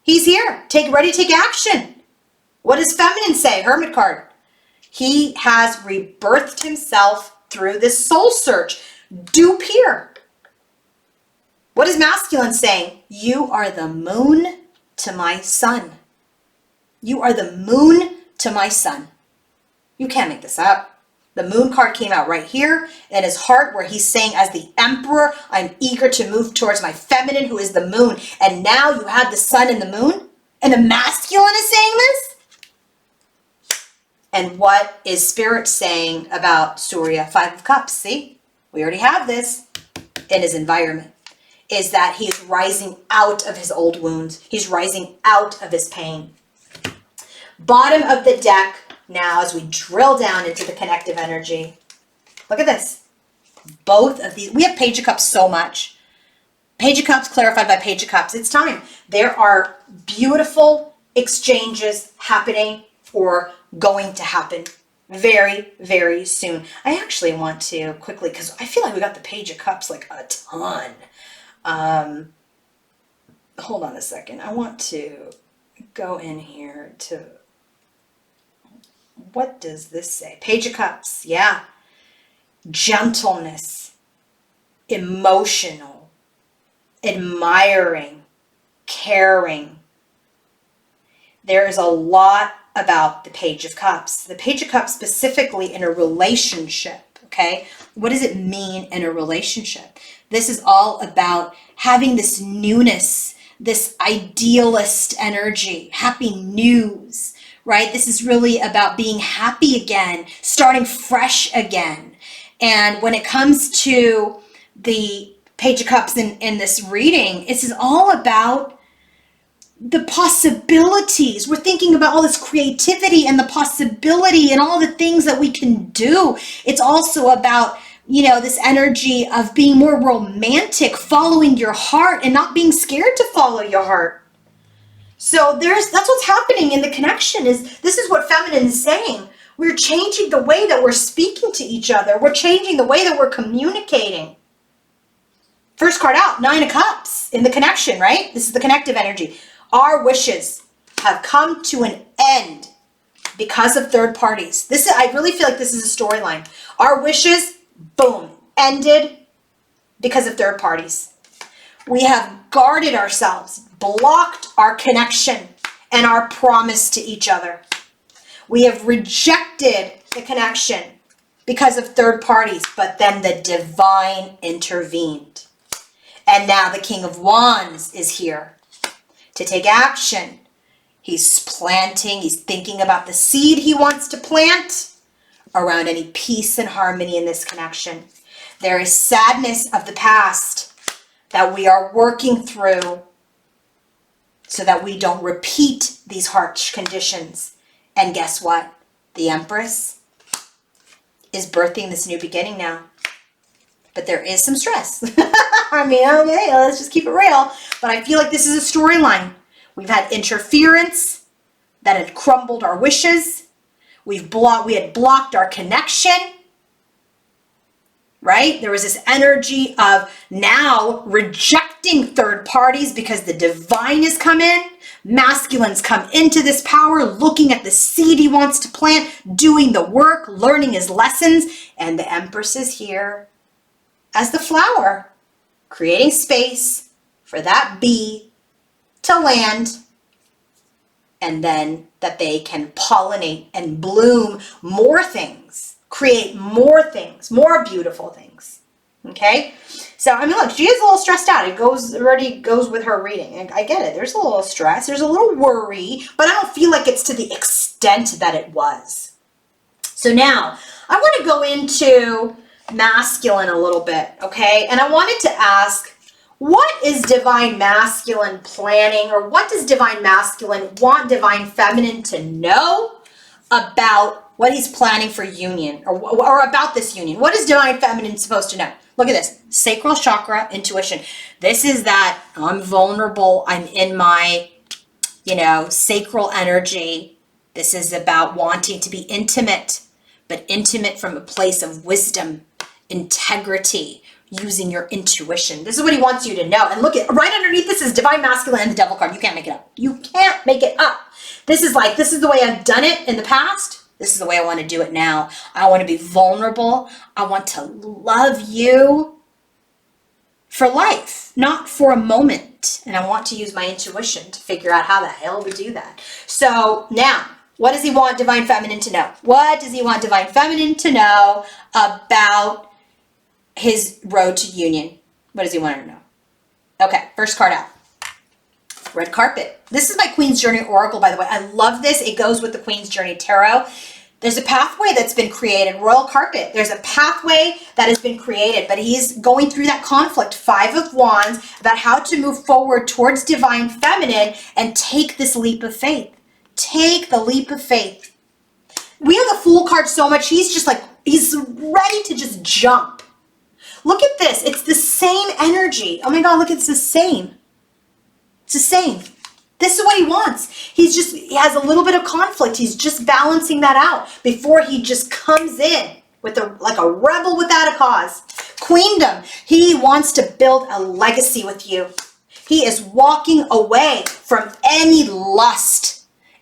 He's here. Ready to take action. What does Feminine say? Hermit card. He has rebirthed himself through this soul search. Dupe here. What is Masculine saying? You are the moon to my sun. You are the moon to my sun. You can't make this up. The moon card came out right here in his heart, where he's saying, as the emperor, I'm eager to move towards my feminine, who is the moon. And now you have the sun and the moon, and the Masculine is saying this? And what is Spirit saying about Surya? 5 of Cups. See, we already have this in his environment. Is that he's rising out of his old wounds. He's rising out of his pain. Bottom of the deck now, as we drill down into the connective energy. Look at this. Both of these. We have Page of Cups so much. Page of Cups clarified by Page of Cups. It's time. There are beautiful exchanges happening or going to happen very, very soon. I actually want to quickly, because I feel like we got the Page of Cups like a ton. Hold on a second. I want to go in here to, what does this say? Page of Cups. Yeah. Gentleness, emotional, admiring, caring. There is a lot about the Page of Cups. The Page of Cups specifically in a relationship, okay? What does it mean in a relationship? This is all about having this newness, this idealist energy, happy news, right? This is really about being happy again, starting fresh again. And when it comes to the Page of Cups in this reading, this is all about the possibilities. We're thinking about all this creativity and the possibility and all the things that we can do. It's also about, you know, this energy of being more romantic, following your heart and not being scared to follow your heart. So that's what's happening in the connection. This is what Feminine is saying. We're changing the way that we're speaking to each other. We're changing the way that we're communicating. First card out, 9 of Cups in the connection, right? This is the connective energy. Our wishes have come to an end because of third parties. I really feel like this is a storyline. Our wishes, boom, ended because of third parties. We have guarded ourselves, blocked our connection and our promise to each other. We have rejected the connection because of third parties, but then the divine intervened. And now the King of Wands is here to take action. He's planting, he's thinking about the seed he wants to plant around any peace and harmony in this connection. There is sadness of the past that we are working through so that we don't repeat these harsh conditions. And guess what? The Empress is birthing this new beginning now. But there is some stress. I mean, okay, let's just keep it real. But I feel like this is a storyline. We've had interference that had crumbled our wishes. We had blocked our connection. Right? There was this energy of now rejecting third parties because the divine has come in. Masculine's come into this power, looking at the seed he wants to plant, doing the work, learning his lessons. And the Empress is here as the flower, creating space for that bee to land, and then that they can pollinate and bloom more things, create more things, more beautiful things. Okay? So, I mean, look, she is a little stressed out. It already goes with her reading. I get it. There's a little stress. There's a little worry, but I don't feel like it's to the extent that it was. So now, I want to go into masculine a little bit, okay? And I wanted to ask, what is divine masculine planning, or what does divine masculine want divine feminine to know about what he's planning for union, or about this union? What is divine feminine supposed to know? Look at this. Sacral chakra, intuition. This is that I'm vulnerable. I'm in my, sacral energy. This is about wanting to be intimate, but intimate from a place of wisdom, integrity, using your intuition. This is what he wants you to know. And look at right underneath this is divine masculine and the devil card. You can't make it up. You can't make it up. This is the way I've done it in the past. This is the way I want to do it now. I want to be vulnerable. I want to love you for life, not for a moment. And I want to use my intuition to figure out how the hell we do that. So now, what does he want divine feminine to know? What does he want divine feminine to know about his road to union? What does he want her to know? Okay, first card out. Red carpet. This is my Queen's Journey Oracle, by the way. I love this. It goes with the Queen's Journey Tarot. There's a pathway that's been created. Royal carpet. There's a pathway that has been created, but he's going through that conflict. 5 of Wands, about how to move forward towards divine feminine and take this leap of faith. Take the leap of faith. We have the Fool card so much. He's just like, he's ready to just jump. Look at this. It's the same energy. Oh my God, look, it's the same. It's the same. This is what he wants. He has a little bit of conflict. He's just balancing that out before he just comes in with like a rebel without a cause. Queendom. He wants to build a legacy with you. He is walking away from any lust,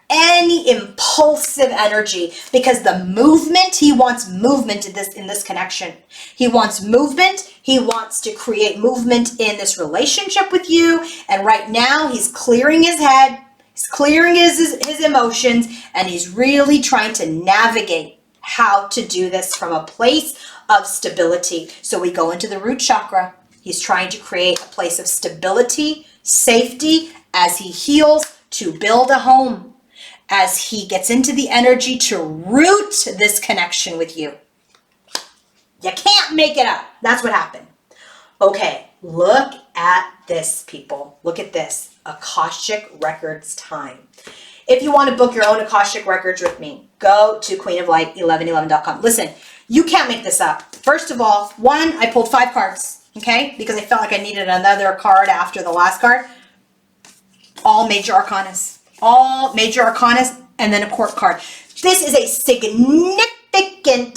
any impulsive energy, because the movement, he wants movement in this connection. He wants movement. He wants to create movement in this relationship with you. And right now he's clearing his head. He's clearing his emotions, and he's really trying to navigate how to do this from a place of stability. So we go into the root chakra. He's trying to create a place of stability, safety, as he heals, to build a home, as he gets into the energy to root this connection with you. You can't make it up. That's what happened. Okay, look at this, people. Look at this. Akashic Records time. If you want to book your own Akashic Records with me, go to queenoflight1111.com. Listen, you can't make this up. First of all, one, I pulled 5 cards, okay? Because I felt like I needed another card after the last card. All major arcanas. All major arcanas, and then a court card. This is a significant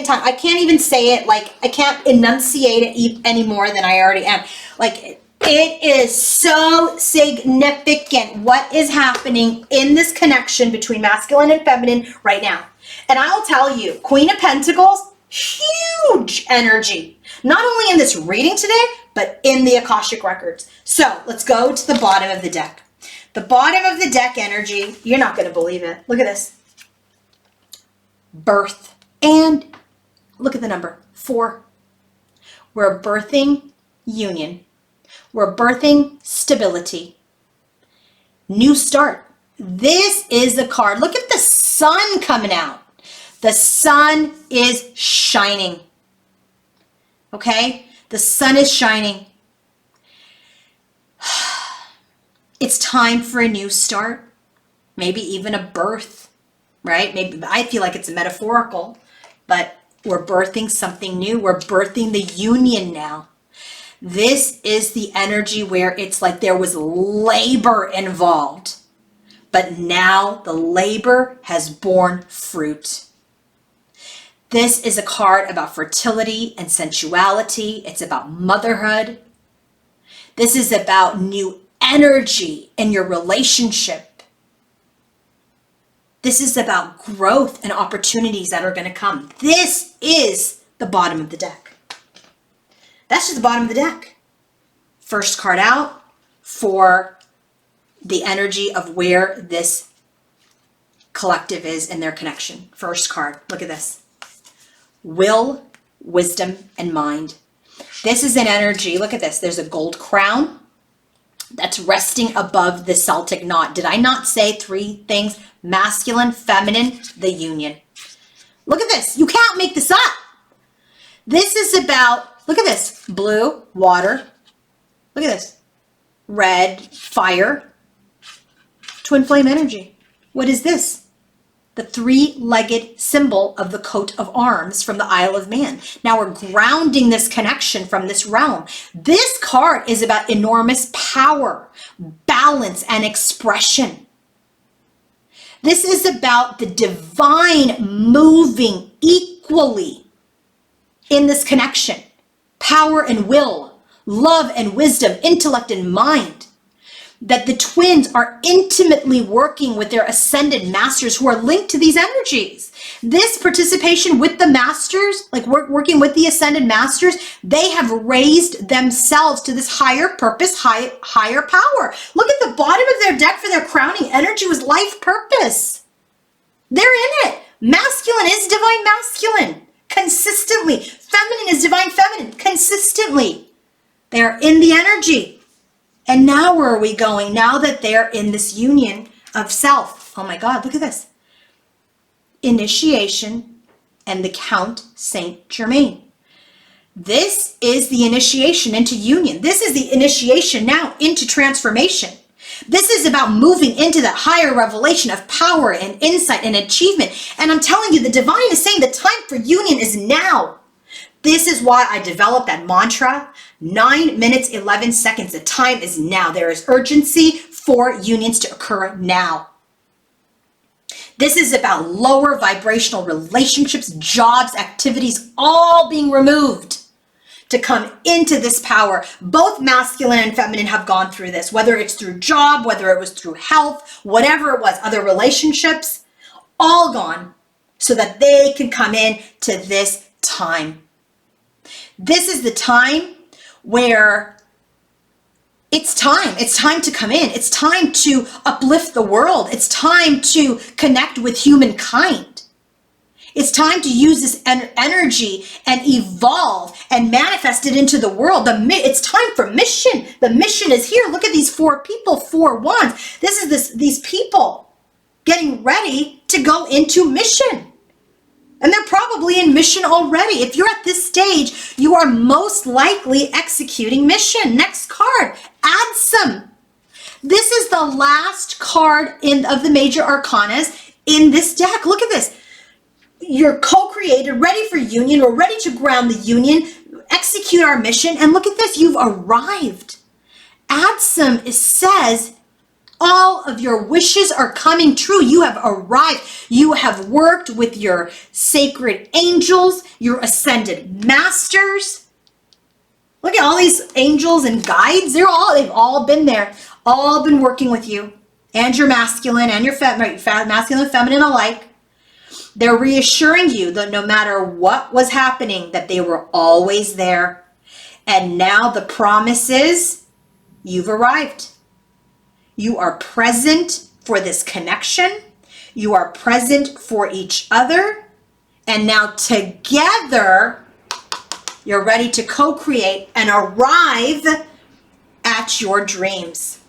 time. I can't even say it, like, I can't enunciate it any more than I already am. Like, it is so significant what is happening in this connection between masculine and feminine right now. And I'll tell you, Queen of Pentacles, huge energy. Not only in this reading today, but in the Akashic records. So let's go to the bottom of the deck. The bottom of the deck energy, you're not going to believe it. Look at this. Birth. And look at the number, 4. We're birthing union. We're birthing stability. New start. This is the card. Look at the sun coming out. The sun is shining. Okay? The sun is shining. It's time for a new start. Maybe even a birth, right? Maybe I feel like it's metaphorical, but we're birthing something new. We're birthing the union now. This is the energy where it's like there was labor involved, but now the labor has borne fruit. This is a card about fertility and sensuality. It's about motherhood. This is about new energy in your relationship. This is about growth and opportunities that are going to come. This is the bottom of the deck. That's just the bottom of the deck. First card out for the energy of where this collective is in their connection. First card. Look at this. Will, wisdom, and mind. This is an energy. Look at this. There's a gold crown that's resting above the Celtic knot. Did I not say 3 things? Masculine, feminine, the union. Look at this. You can't make this up. This is about, look at this, blue, water. Look at this, red, fire, twin flame energy. What is this? The 3-legged symbol of the coat of arms from the Isle of Man. Now we're grounding this connection from this realm. This card is about enormous power, balance, and expression. This is about the divine moving equally in this connection. Power and will, love and wisdom, intellect and mind. That the twins are intimately working with their ascended masters who are linked to these energies. This participation with the masters, like working with the ascended masters, they have raised themselves to this higher purpose, higher power. Look at the bottom of their deck for their crowning energy was life purpose. They're in it. Masculine is divine masculine. Consistently. Feminine is divine feminine. Consistently. They are in the energy. And now where are we going? Now that they're in this union of self. Oh my God, look at this. Initiation and the Count Saint Germain. This is the initiation into union. This is the initiation now into transformation. This is about moving into that higher revelation of power and insight and achievement. And I'm telling you, the divine is saying the time for union is now. This is why I developed that mantra, 9 minutes, 11 seconds. The time is now. There is urgency for unions to occur now. This is about lower vibrational relationships, jobs, activities, all being removed to come into this power. Both masculine and feminine have gone through this, whether it's through job, whether it was through health, whatever it was, other relationships, all gone so that they can come in to this time. This is the time where it's time to come in. It's time to uplift the world. It's time to connect with humankind. It's time to use this energy and evolve and manifest it into the world. It's time for mission. The mission is here. Look at these 4 people, 4 wands. This is these people getting ready to go into mission. And they're probably in mission already. If you're at this stage, you are most likely executing mission. Next card, add some. This is the last card of the major arcanas in this deck. Look at this. You're co-created, ready for union. We're ready to ground the union, execute our mission. And look at this, you've arrived. Add some, it says, All of your wishes are coming true. You have arrived. You have worked with your sacred angels, your ascended masters. Look at all these angels and guides. They've all been there, all been working with you and your masculine and your masculine and feminine alike. They're reassuring you that no matter what was happening, that they were always there. And now the promise is you've arrived. You are present for this connection. You are present for each other. And now together, you're ready to co-create and arrive at your dreams.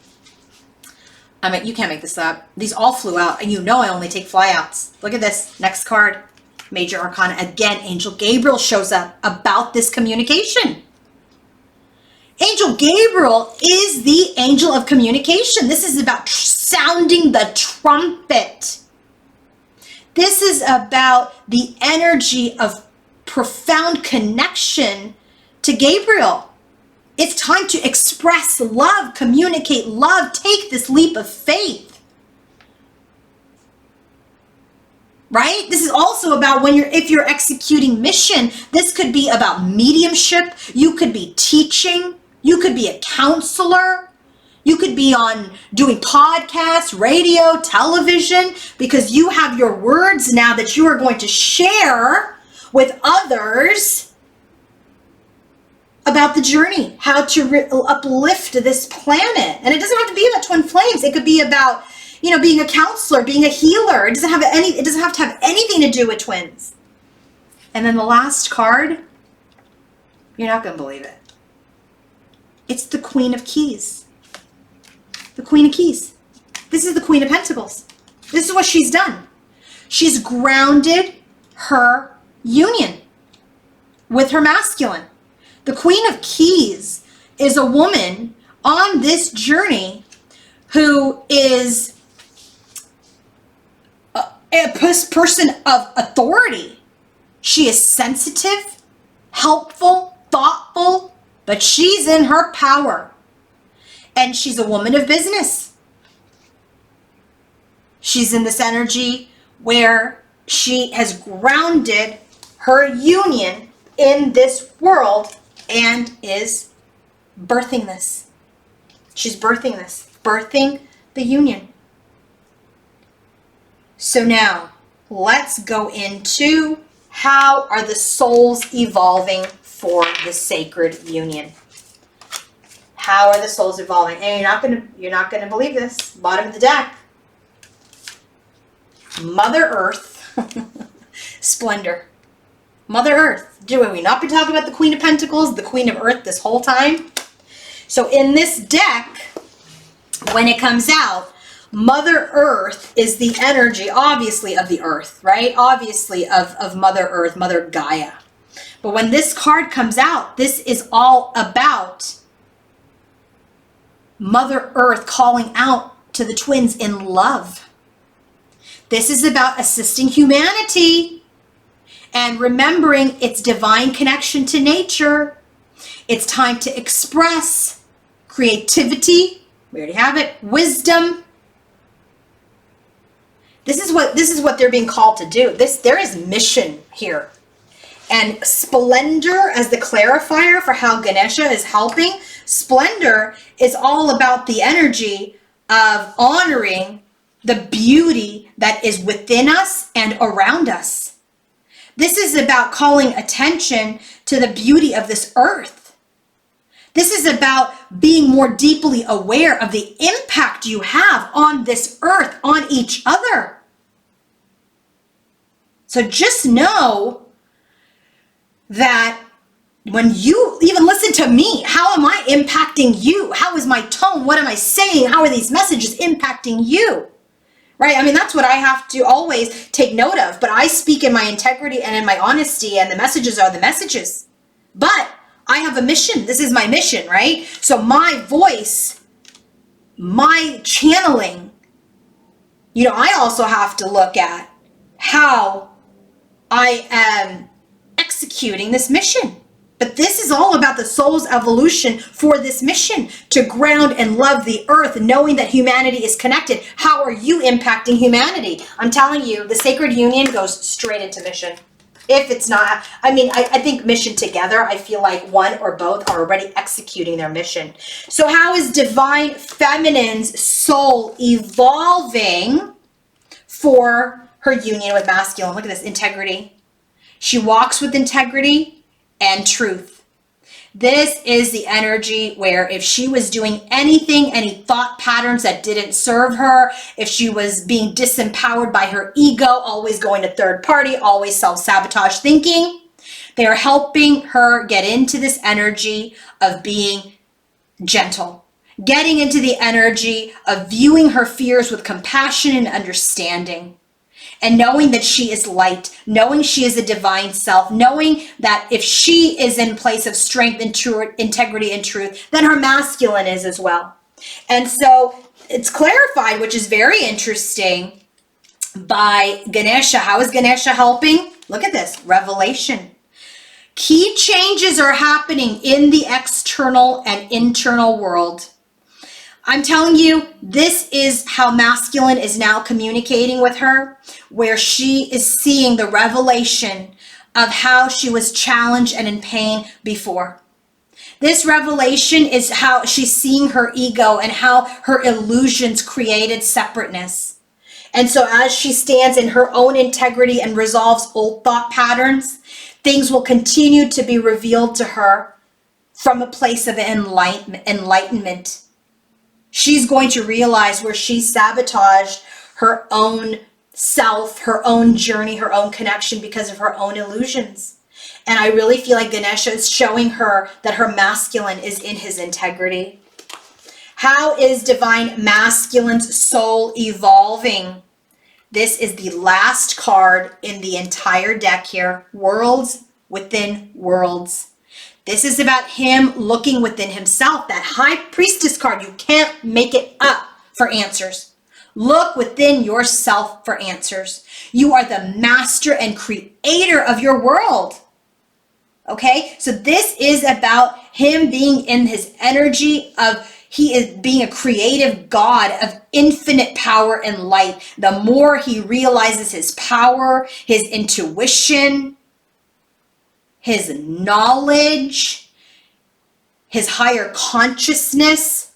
I mean, you can't make this up. These all flew out, and you know I only take flyouts. Look at this. Next card. Major Arcana. Again, Angel Gabriel shows up about this communication. Angel Gabriel is the angel of communication. This is about sounding the trumpet. This is about the energy of profound connection to Gabriel. It's time to express love, communicate love, take this leap of faith. Right? This is also about if you're executing mission, this could be about mediumship. You could be teaching. You could be a counselor. You could be doing podcasts, radio, television, because you have your words now that you are going to share with others about the journey, how to uplift this planet. And it doesn't have to be about twin flames. It could be about, being a counselor, being a healer. It doesn't have to have anything to do with twins. And then the last card, you're not going to believe it. It's the Queen of Keys. The Queen of Keys. This is the Queen of Pentacles. This is what she's done. She's grounded her union with her masculine. The Queen of Keys is a woman on this journey who is a person of authority. She is sensitive, helpful, thoughtful, but she's in her power. And she's a woman of business. She's in this energy where she has grounded her union in this world and is birthing this. She's birthing this, birthing the union. So now let's go into how are the souls evolving for the sacred union. How are the souls evolving? And you're not gonna believe this. Bottom of the deck. Mother Earth, Splendor. Mother Earth. Do we not be talking about the Queen of Pentacles, the Queen of Earth this whole time? So in this deck, when it comes out, Mother Earth is the energy, obviously, of the earth, right? Obviously of Mother Earth, Mother Gaia. But when this card comes out, this is all about Mother Earth calling out to the twins in love. This is about assisting humanity and remembering its divine connection to nature. It's time to express creativity. We already have it. Wisdom. This is what they're being called to do. There is mission here. And Splendor as the clarifier for how Ganesha is helping. Splendor is all about the energy of honoring the beauty that is within us and around us. This is about calling attention to the beauty of this earth. This is about being more deeply aware of the impact you have on this earth, on each other. So just know that when you even listen to me, how am I impacting you? How is my tone? What am I saying? How are these messages impacting you? Right? I mean, that's what I have to always take note of. But I speak in my integrity and in my honesty, and the messages are the messages. But I have a mission. This is my mission, right? So my voice, my channeling, I also have to look at how I am executing this mission. But this is all about the soul's evolution for this mission to ground and love the earth, knowing that humanity is connected. How are you impacting humanity? I'm telling you, the sacred union goes straight into mission. If it's not, I mean, I think mission together, I feel like one or both are already executing their mission. So how is divine feminine's soul evolving for her union with masculine? Look at this, integrity. She walks with integrity and truth. This is the energy where if she was doing anything, any thought patterns that didn't serve her, if she was being disempowered by her ego, always going to third party, always self-sabotage thinking, they are helping her get into this energy of being gentle, getting into the energy of viewing her fears with compassion and understanding. And knowing that she is light, knowing she is a divine self, knowing that if she is in place of strength and true integrity and truth, then her masculine is as well. And so it's clarified, which is very interesting, by Ganesha. How is Ganesha helping? Look at this, revelation. Key changes are happening in the external and internal world. I'm telling you, this is how masculine is now communicating with her, where she is seeing the revelation of how she was challenged and in pain before. This revelation is how she's seeing her ego and how her illusions created separateness. And so as she stands in her own integrity and resolves old thought patterns, things will continue to be revealed to her from a place of enlightenment. She's going to realize where she sabotaged her own self, her own journey, her own connection because of her own illusions. And I really feel like Ganesha is showing her that her masculine is in his integrity. How is divine masculine's soul evolving? This is the last card in the entire deck here, Worlds Within Worlds. This is about him looking within himself. That High Priestess card, you can't make it up for answers. Look within yourself for answers. You are the master and creator of your world. Okay, so this is about him being in his energy of, he is being a creative God of infinite power and light. The more he realizes his power, his intuition, his knowledge, his higher consciousness,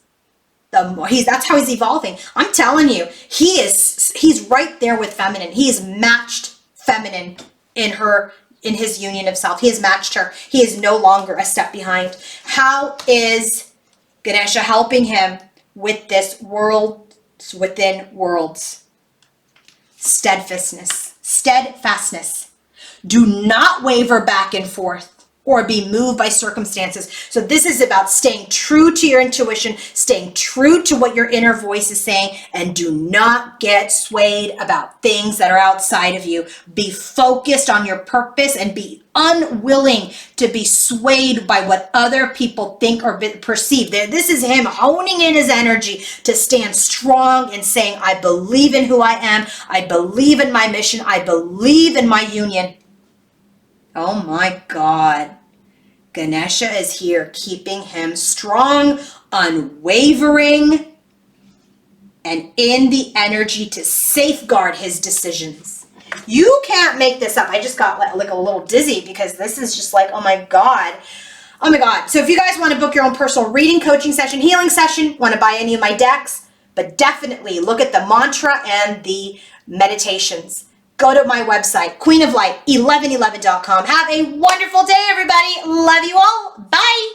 the more that's how he's evolving. I'm telling you, he's right there with feminine. He is matched feminine in his union of self. He has matched her. He is no longer a step behind. How is Ganesha helping him with this world within worlds? Steadfastness. Do not waver back and forth or be moved by circumstances. So this is about staying true to your intuition, staying true to what your inner voice is saying, and do not get swayed about things that are outside of you. Be focused on your purpose and be unwilling to be swayed by what other people think or perceive. This is him honing in his energy to stand strong and saying, I believe in who I am. I believe in my mission. I believe in my union. Oh my God. Ganesha is here keeping him strong, unwavering, and in the energy to safeguard his decisions. You can't make this up. I just got like a little dizzy because this is just like, oh my God. Oh my God. So if you guys want to book your own personal reading, coaching session, healing session, want to buy any of my decks, but definitely look at the mantra and the meditations. Go to my website, queenoflight1111.com. Have a wonderful day, everybody. Love you all. Bye.